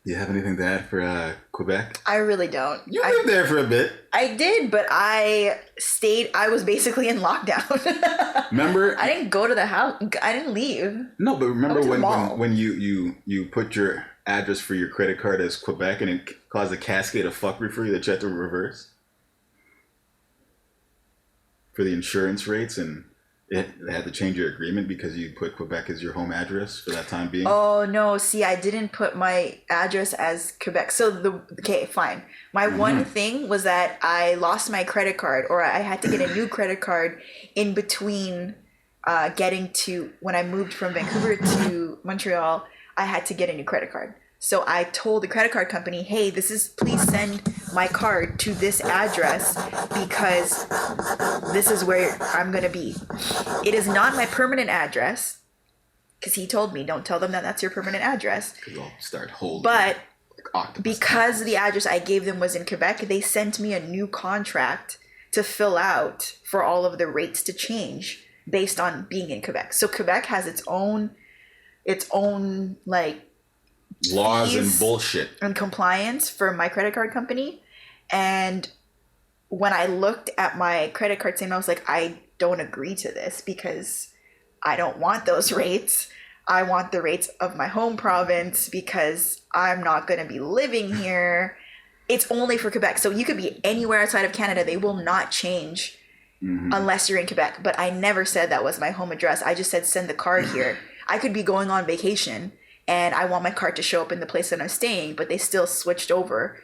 You have anything to add for Quebec? I really don't. You lived there for a bit. I did, but I was basically in lockdown. Remember? I didn't go to the house. I didn't leave. No, but remember when you put your address for your credit card as Quebec and it caused a cascade of fuckery for you that you had to reverse? For the insurance rates, and they had to change your agreement because you put Quebec as your home address for that time being? Oh, no. See, I didn't put my address as Quebec. So, okay, fine. My one thing was that I lost my credit card, or I had to get a new credit card in between getting to, when I moved from Vancouver to Montreal, I had to get a new credit card. So I told the credit card company, hey, please send my card to this address because this is where I'm going to be. It is not my permanent address because he told me, don't tell them that that's your permanent address. Because they'll start holding. But like because the address I gave them was in Quebec, they sent me a new contract to fill out for all of the rates to change based on being in Quebec. So Quebec has its own like laws and bullshit and compliance for my credit card company. And when I looked at my credit card statement, I was like, I don't agree to this because I don't want those rates. I want the rates of my home province because I'm not going to be living here. It's only for Quebec. So you could be anywhere outside of Canada. They will not change unless you're in Quebec. But I never said that was my home address. I just said, send the card here. I could be going on vacation and I want my card to show up in the place that I'm staying, but they still switched over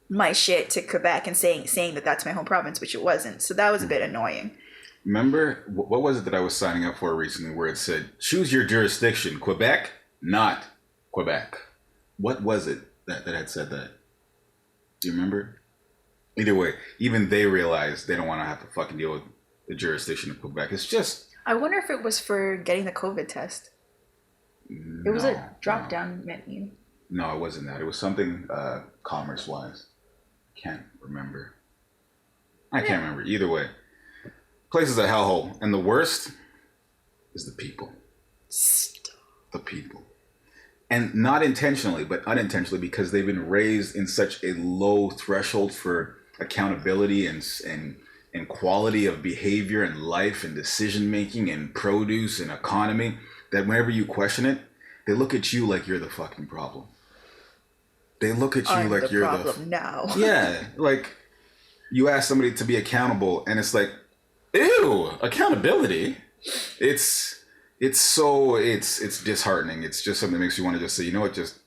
my shit to Quebec and saying that that's my home province, which it wasn't. So that was a bit annoying. Remember, what was it that I was signing up for recently where it said, choose your jurisdiction, Quebec, not Quebec? What was it that had said that? Do you remember? Either way, even they realized they don't want to have to fucking deal with the jurisdiction of Quebec. It's just... I wonder if it was for getting the COVID test. It was a drop-down menu. No, it wasn't that. It was something commerce-wise. Can't remember. I can't remember. Either way. Place is a hellhole. And the worst is the people. Stop. The people. And not intentionally, but unintentionally, because they've been raised in such a low threshold for accountability and quality of behavior and life and decision-making and produce and economy, that whenever you question it, they look at you like you're the fucking problem. They look at you like you're the problem now. Yeah, like you ask somebody to be accountable, and it's like, ew, accountability. It's disheartening. It's just something that makes you want to just say, you know what, just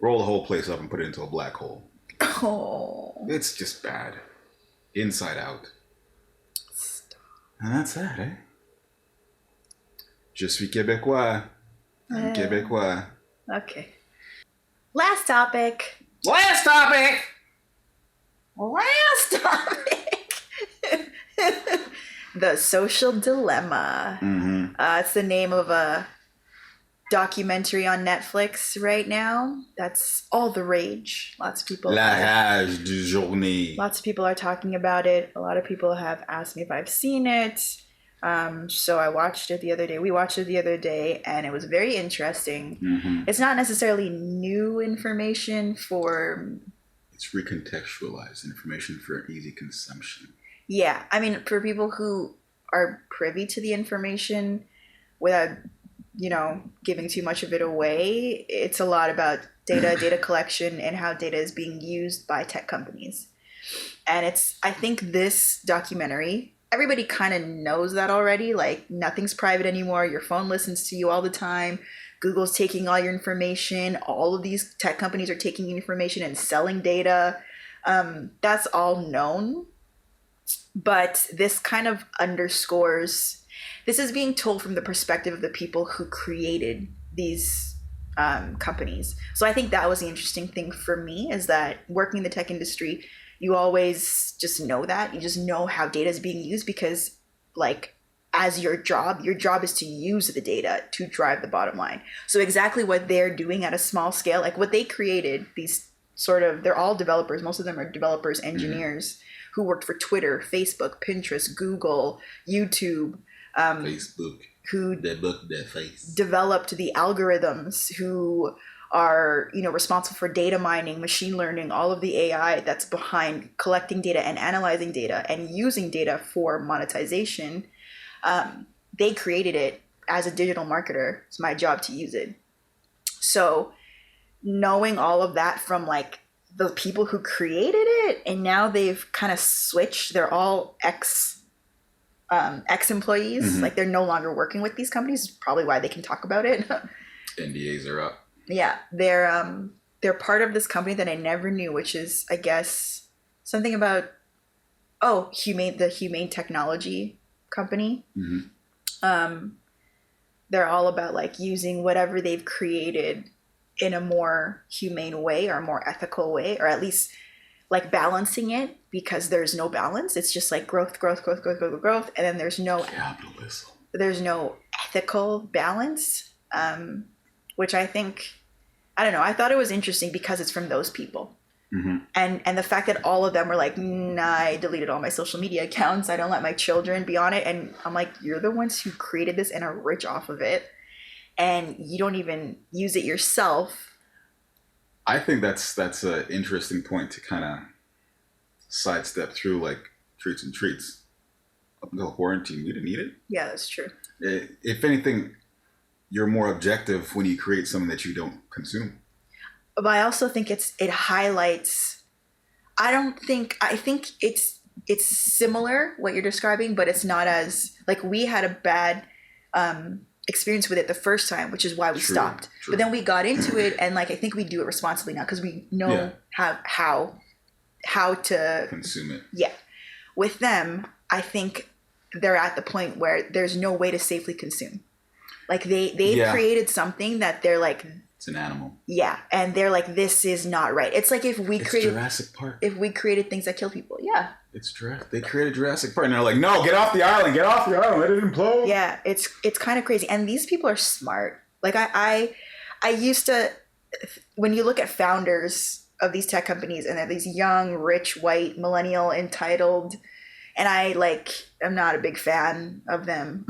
roll the whole place up and put it into a black hole. Oh, it's just bad, inside out. Stop. And that's that, eh? Je suis Québécois. I'm Québécois. Okay. Last topic. The Social Dilemma. It's the name of a documentary on Netflix right now. That's all the rage. Lots of people. La rage du journée. Lots of people are talking about it. A lot of people have asked me if I've seen it. So I watched it the other day. We watched it the other day, and it was very interesting. It's not necessarily new information for... It's recontextualized information for easy consumption. Yeah. I mean, for people who are privy to the information without, giving too much of it away, it's a lot about data collection, and how data is being used by tech companies. And I think this documentary... Everybody kind of knows that already. Like, nothing's private anymore. Your phone listens to you all the time. Google's taking all your information. All of these tech companies are taking information and selling data. That's all known. But this kind of underscores... This is being told from the perspective of the people who created these companies. So I think that was the interesting thing for me, is that working in the tech industry, you always just know that. You just know how data is being used because, like, as your job is to use the data to drive the bottom line. So exactly what they're doing at a small scale, like what they created, these sort of, they're all developers. Most of them are developers, engineers who worked for Twitter, Facebook, Pinterest, Google, YouTube, Facebook. Who They look their face. developed the algorithms, who are, you know, responsible for data mining, machine learning, all of the AI that's behind collecting data and analyzing data and using data for monetization. They created it. As a digital marketer, it's my job to use it. So knowing all of that from like the people who created it, and now they've kind of switched, they're all ex-employees, like they're no longer working with these companies, probably why they can talk about it. NDAs are up. Yeah, they're part of this company that I never knew, which is, I guess, something about the humane technology company. They're all about like using whatever they've created in a more humane way or a more ethical way, or at least like balancing it, because there's no balance. It's just like growth, and then there's no capitalism. There's no ethical balance, which I think, I don't know, I thought it was interesting because it's from those people. And the fact that all of them were like, nah, I deleted all my social media accounts. I don't let my children be on it. And I'm like, you're the ones who created this and are rich off of it, and you don't even use it yourself. I think that's an interesting point to kind of sidestep through, like Truths and Treats. Up until quarantine, we didn't need it. Yeah, that's true. If anything, you're more objective when you create something that you don't consume. But I also think it highlights, I think it's similar what you're describing, but it's not as, like, we had a bad experience with it the first time, which is why we stopped. But then we got into it, and like I think we do it responsibly now because we know how to consume it. Yeah. With them, I think they're at the point where there's no way to safely consume. Like they created something that they're like, it's an animal. Yeah, and they're like, this is not right. It's like if we created Jurassic Park. If we created things that kill people, yeah. They created Jurassic Park, and they're like, no, get off the island, let it implode. Yeah, it's kind of crazy, and these people are smart. Like I used to, when you look at founders of these tech companies, and they're these young, rich, white, millennial, entitled, and I'm not a big fan of them,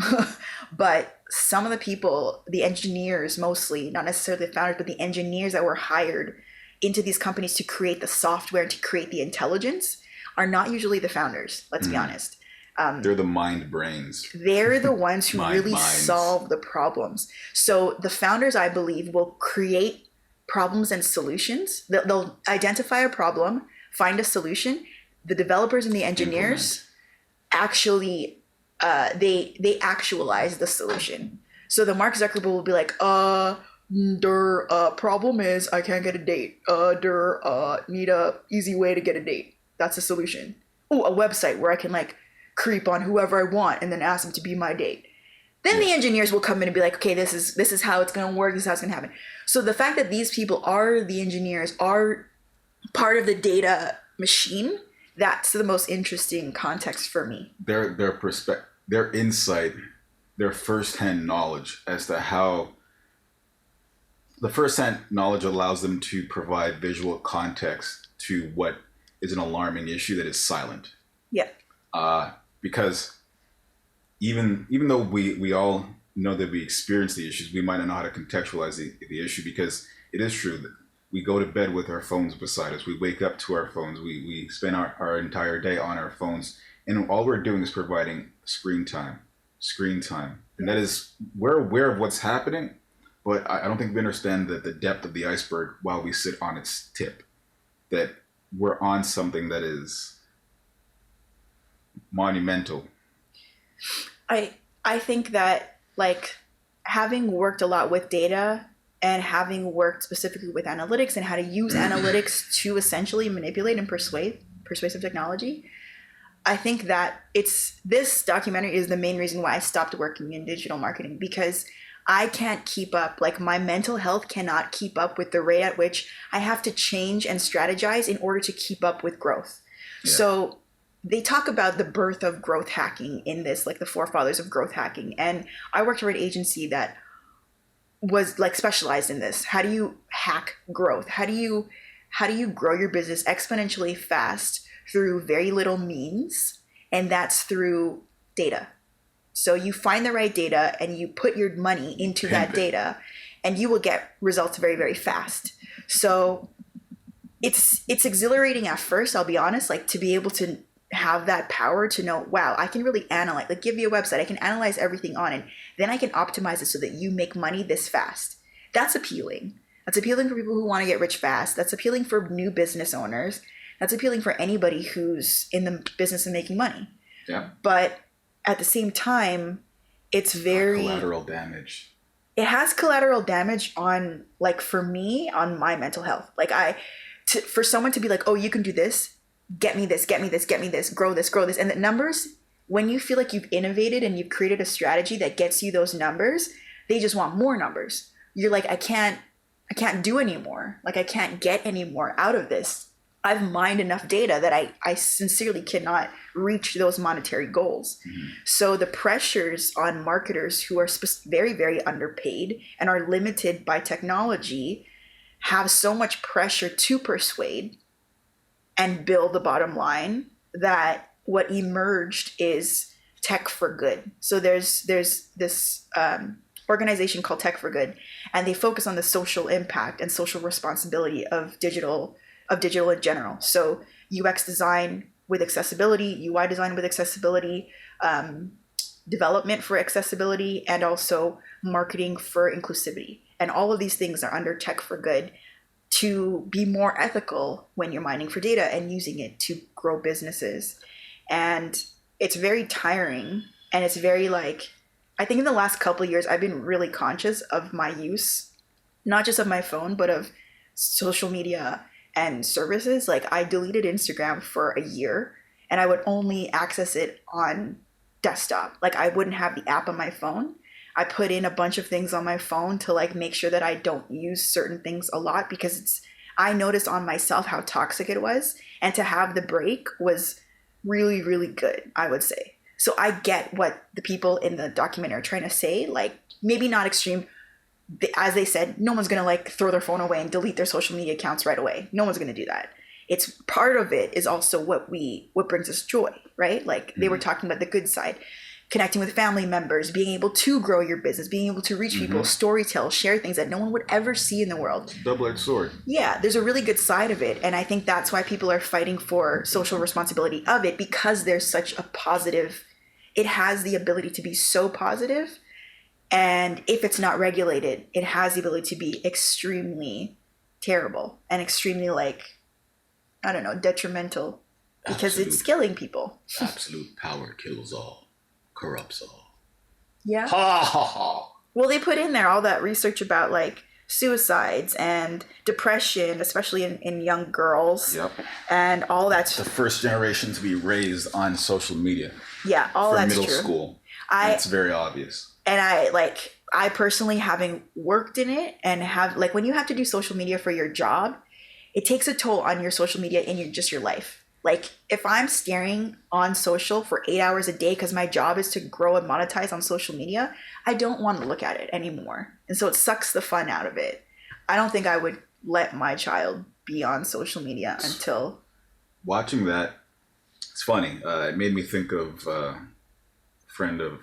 but some of the people, the engineers mostly, not necessarily the founders, but the engineers that were hired into these companies to create the software and to create the intelligence are not usually the founders. Let's be honest. They're the mind brains. They're the ones who really solve the problems. So the founders, I believe, will create problems and solutions. They'll identify a problem, find a solution. The developers and the engineers actually they actualize the solution. So the Mark Zuckerberg will be like, problem is I can't get a date. Need a easy way to get a date. That's a solution. Oh, a website where I can like creep on whoever I want and then ask them to be my date. Then the engineers will come in and be like, okay, this is how it's going to work. This is how it's going to happen. So the fact that these people are the engineers, are part of the data machine, that's the most interesting context for me. Their perspective, their insight, their firsthand knowledge as to how the firsthand knowledge allows them to provide visual context to what is an alarming issue that is silent. Yeah. Because even though we all know that we experience the issues, we might not know how to contextualize the issue, because it is true that we go to bed with our phones beside us. We wake up to our phones. We spend our entire day on our phones. And all we're doing is providing screen time. And that is, we're aware of what's happening, but I don't think we understand the depth of the iceberg while we sit on its tip. That we're on something that is monumental. I think that, like, having worked a lot with data and having worked specifically with analytics and how to use analytics to essentially manipulate and persuasive technology, I think that this documentary is the main reason why I stopped working in digital marketing, because I can't keep up. Like my mental health cannot keep up with the rate at which I have to change and strategize in order to keep up with growth. Yeah. So they talk about the birth of growth hacking in this, like the forefathers of growth hacking. And I worked for an agency that was like specialized in this. How do you hack growth? How do you grow your business exponentially fast through very little means? And that's through data. So you find the right data and you put your money into that data and you will get results very, very fast. So it's exhilarating at first, I'll be honest, like to be able to have that power to know, wow, I can really analyze, like give you a website, I can analyze everything on it. Then I can optimize it so that you make money this fast. That's appealing. That's appealing for people who want to get rich fast. That's appealing for new business owners. That's appealing for anybody who's in the business of making money. Yeah. But at the same time, it's very collateral damage. It has collateral damage on, like for me, on my mental health. Like for someone to be like, oh, you can do this, get me this, grow this. And the numbers, when you feel like you've innovated and you've created a strategy that gets you those numbers, they just want more numbers. You're like, I can't do anymore. Like I can't get any more out of this. I've mined enough data that I sincerely cannot reach those monetary goals. Mm-hmm. So the pressures on marketers who are very, very underpaid and are limited by technology have so much pressure to persuade and build the bottom line that what emerged is tech for good. So there's this organization called Tech for Good, and they focus on the social impact and social responsibility of digital in general. So UX design with accessibility, UI design with accessibility, development for accessibility, and also marketing for inclusivity. And all of these things are under Tech for Good to be more ethical when you're mining for data and using it to grow businesses. And it's very tiring, and it's very like, I think in the last couple of years, I've been really conscious of my use, not just of my phone, but of social media and services. Like I deleted Instagram for a year and I would only access it on desktop. Like I wouldn't have the app on my phone. I put in a bunch of things on my phone to like make sure that I don't use certain things a lot, because I noticed on myself how toxic it was, and to have the break was really, really good, I would say. So I get what the people in the documentary are trying to say, like maybe not extreme. As they said, no one's going to like throw their phone away and delete their social media accounts right away. No one's going to do that. It's part of it is also what brings us joy, right? Like they were talking about the good side, connecting with family members, being able to grow your business, being able to reach people, storytell, share things that no one would ever see in the world. Double-edged sword. Yeah, there's a really good side of it. And I think that's why people are fighting for social responsibility of it, because there's such a positive, it has the ability to be so positive. And if it's not regulated, it has the ability to be extremely terrible and extremely, like, I don't know, detrimental, because it's killing people. Absolute power kills all, corrupts all. Yeah. Ha ha ha. Well, they put in there all that research about like suicides and depression, especially in young girls. Yep. And all that's the first generation to be raised on social media. Yeah, all that's true. From middle school. It's very obvious. And I personally, having worked in it and have, like, when you have to do social media for your job, it takes a toll on your social media in your life. Like if I'm staring on social for 8 hours a day because my job is to grow and monetize on social media, I don't want to look at it anymore. And so it sucks the fun out of it. I don't think I would let my child be on social media until... Watching that, it's funny. It made me think of a friend of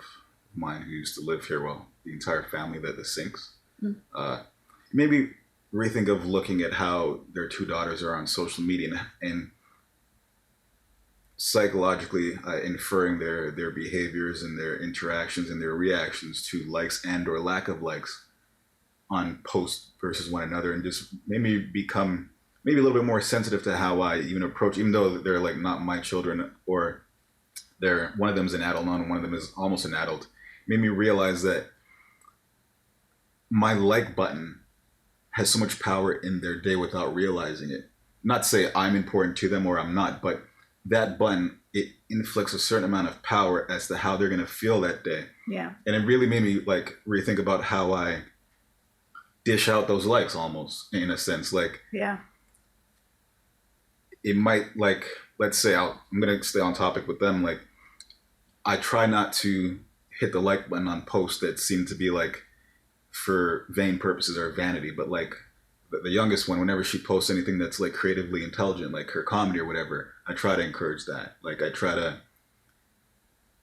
mine who used to live here. Well, the entire family, the Sinks. Maybe rethink of looking at how their two daughters are on social media and psychologically inferring their behaviors and their interactions and their reactions to likes and or lack of likes on posts versus one another, and just made me become maybe a little bit more sensitive to how I even approach, even though they're like not my children, or one of them is an adult now and one of them is almost an adult. Made me realize that my like button has so much power in their day without realizing it. Not to say I'm important to them or I'm not, but that button it inflicts a certain amount of power as to how they're going to feel that day. Yeah. And it really made me like rethink about how I dish out those likes almost in a sense. Like, Yeah. it might, like, let's say I'm going to stay on topic with them. Like, I try not to hit the like button on posts that seem to be like for vain purposes or vanity, but like the youngest one, whenever she posts anything that's like creatively intelligent, like her comedy or whatever, I try to encourage that. Like, I try to,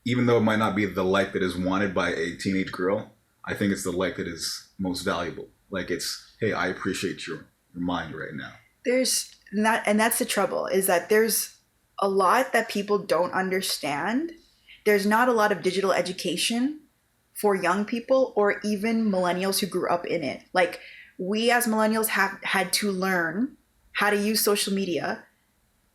even though it might not be the like that is wanted by a teenage girl, I think it's the like that is most valuable. Like, it's, hey, I appreciate your mind right now. There's not, and that's the trouble, is that there's a lot that people don't understand. There's not a lot of digital education for young people or even millennials who grew up in it. Like, we as millennials have had to learn how to use social media,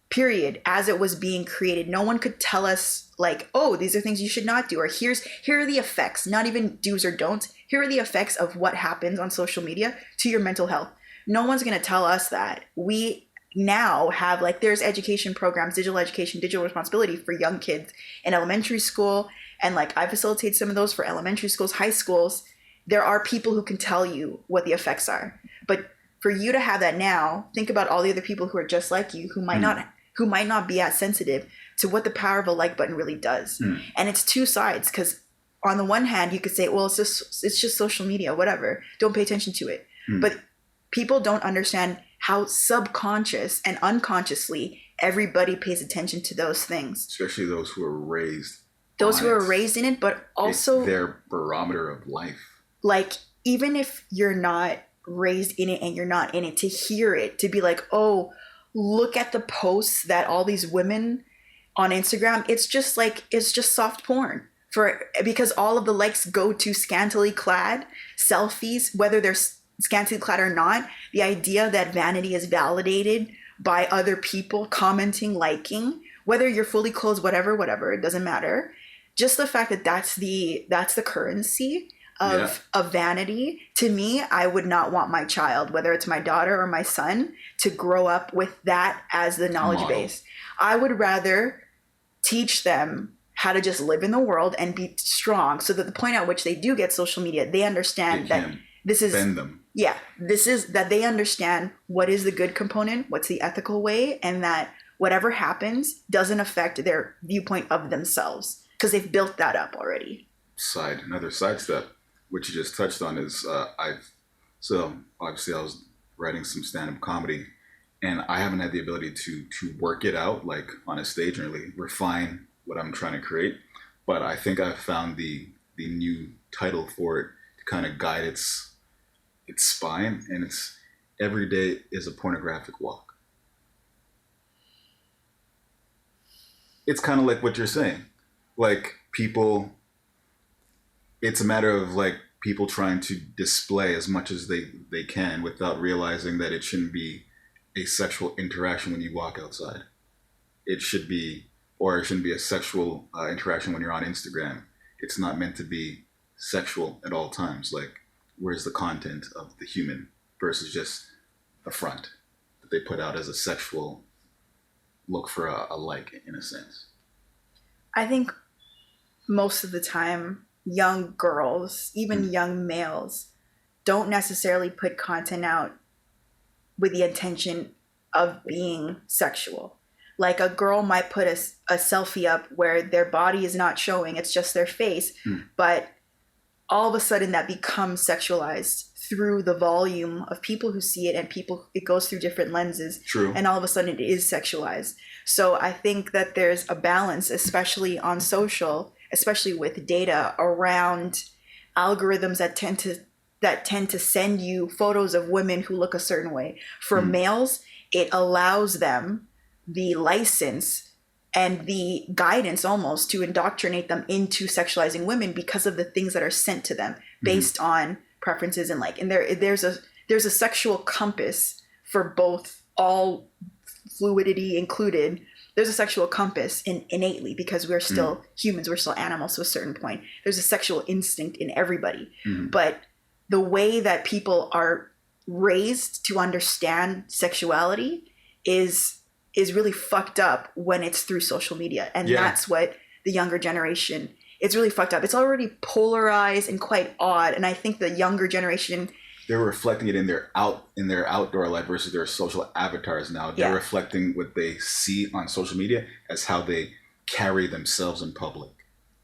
period, as it was being created. No one could tell us like, oh, these are things you should not do, or here are the effects, not even do's or don'ts. Here are the effects of what happens on social media to your mental health. No one's going to tell us that. We now have, like, there's education programs, digital education, digital responsibility for young kids in elementary school. And like, I facilitate some of those for elementary schools, high schools. There are people who can tell you what the effects are. But for you to have that now, think about all the other people who are just like you, who might not be as sensitive to what the power of a like button really does. And it's two sides, because on the one hand, you could say, well, it's just social media, whatever. Don't pay attention to it. But people don't understand how subconscious and unconsciously everybody pays attention to those things. Especially those who are raised. Those who are raised in it, but also it's their barometer of life. Like, even if you're not raised in it and you're not in it, to hear it, to be like, oh, look at the posts that all these women on Instagram, it's just soft porn. Because all of the likes go to scantily clad selfies, whether they're scantily clad or not. The idea that vanity is validated by other people commenting, liking, whether you're fully clothed, whatever, it doesn't matter. Just the fact that that's the currency of vanity. To me, I would not want my child, whether it's my daughter or my son, to grow up with that as the knowledge base. I would rather teach them how to just live in the world and be strong, so that the point at which they do get social media, they understand that this is bend them. Yeah, this is that they understand what is the good component, what's the ethical way, and that whatever happens doesn't affect their viewpoint of themselves, because they've built that up already. Another side step, which you just touched on, is obviously I was writing some stand-up comedy, and I haven't had the ability to work it out like on a stage and really refine what I'm trying to create. But I think I've found the new title for it to kind of guide its spine, and it's every day is a pornographic walk. It's kind of like what you're saying. Like, people, it's a matter of like people trying to display as much as they can without realizing that it shouldn't be a sexual interaction when you walk outside. It shouldn't be a sexual interaction when you're on Instagram. It's not meant to be sexual at all times. Like, where's the content of the human versus just a front that they put out as a sexual look for a like, in a sense? I think most of the time, young girls, even young males, don't necessarily put content out with the intention of being sexual. Like, a girl might put a selfie up where their body is not showing, it's just their face, but all of a sudden that becomes sexualized through the volume of people who see it, and it goes through different lenses. True. And all of a sudden it is sexualized. So I think that there's a balance, especially on social, especially with data, around algorithms that tend to send you photos of women who look a certain way. For males, it allows them the license and the guidance almost to indoctrinate them into sexualizing women because of the things that are sent to them based on preferences and like. And there's a sexual compass for both, all fluidity included. There's a sexual compass innately, because we're still humans, we're still animals to a certain point. There's a sexual instinct in everybody. But the way that people are raised to understand sexuality is is really fucked up when it's through social media. And that's what the younger generation, it's really fucked up. It's already polarized and quite odd. And I think the younger generation, they're reflecting it in their outdoor life versus their social avatars now. They're reflecting what they see on social media as how they carry themselves in public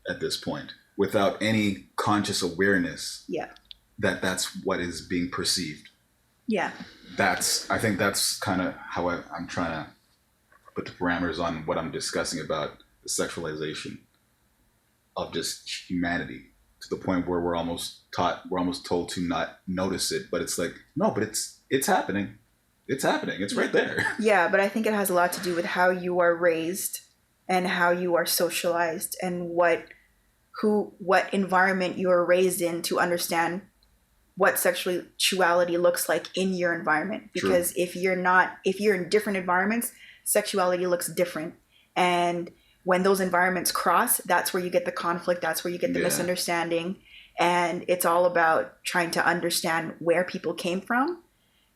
at this point, without any conscious awareness that that's what is being perceived. Yeah. I think that's kind of how I'm trying to put the parameters on what I'm discussing about the sexualization of just humanity, to the point where we're almost told to not notice it. But it's like, no, but it's happening. It's happening. It's right there. Yeah, but I think it has a lot to do with how you are raised and how you are socialized and what environment you are raised in to understand what sexuality looks like in your environment. Because if you're in different environments, sexuality looks different. And when those environments cross, that's where you get the conflict, that's where you get the misunderstanding. And it's all about trying to understand where people came from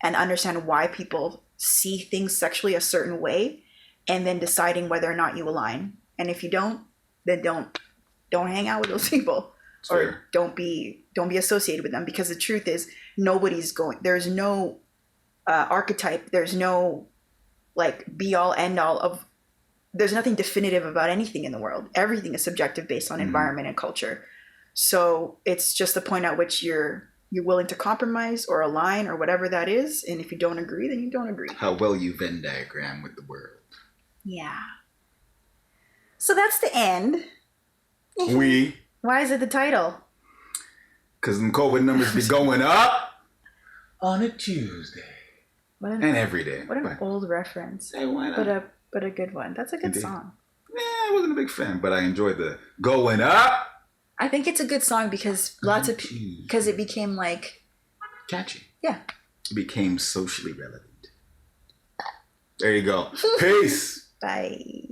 and understand why people see things sexually a certain way, and then deciding whether or not you align. And if you don't, then don't hang out with those people. Or don't be associated with them, because the truth is there's no archetype, there's no like be all end all of, there's nothing definitive about anything in the world. Everything is subjective based on environment and culture. So it's just the point at which you're willing to compromise or align or whatever that is. And if you don't agree, then you don't agree. How well you Venn diagram with the world. Yeah. So that's the end. Why is it the title? Because them COVID numbers be going up on a Tuesday. And every day. What an old reference. Hey, why not? But a good one. That's a good song. Yeah, I wasn't a big fan, but I enjoyed the going up. I think it's a good song because because it became like catchy. Yeah. It became socially relevant. There you go. Peace. Bye.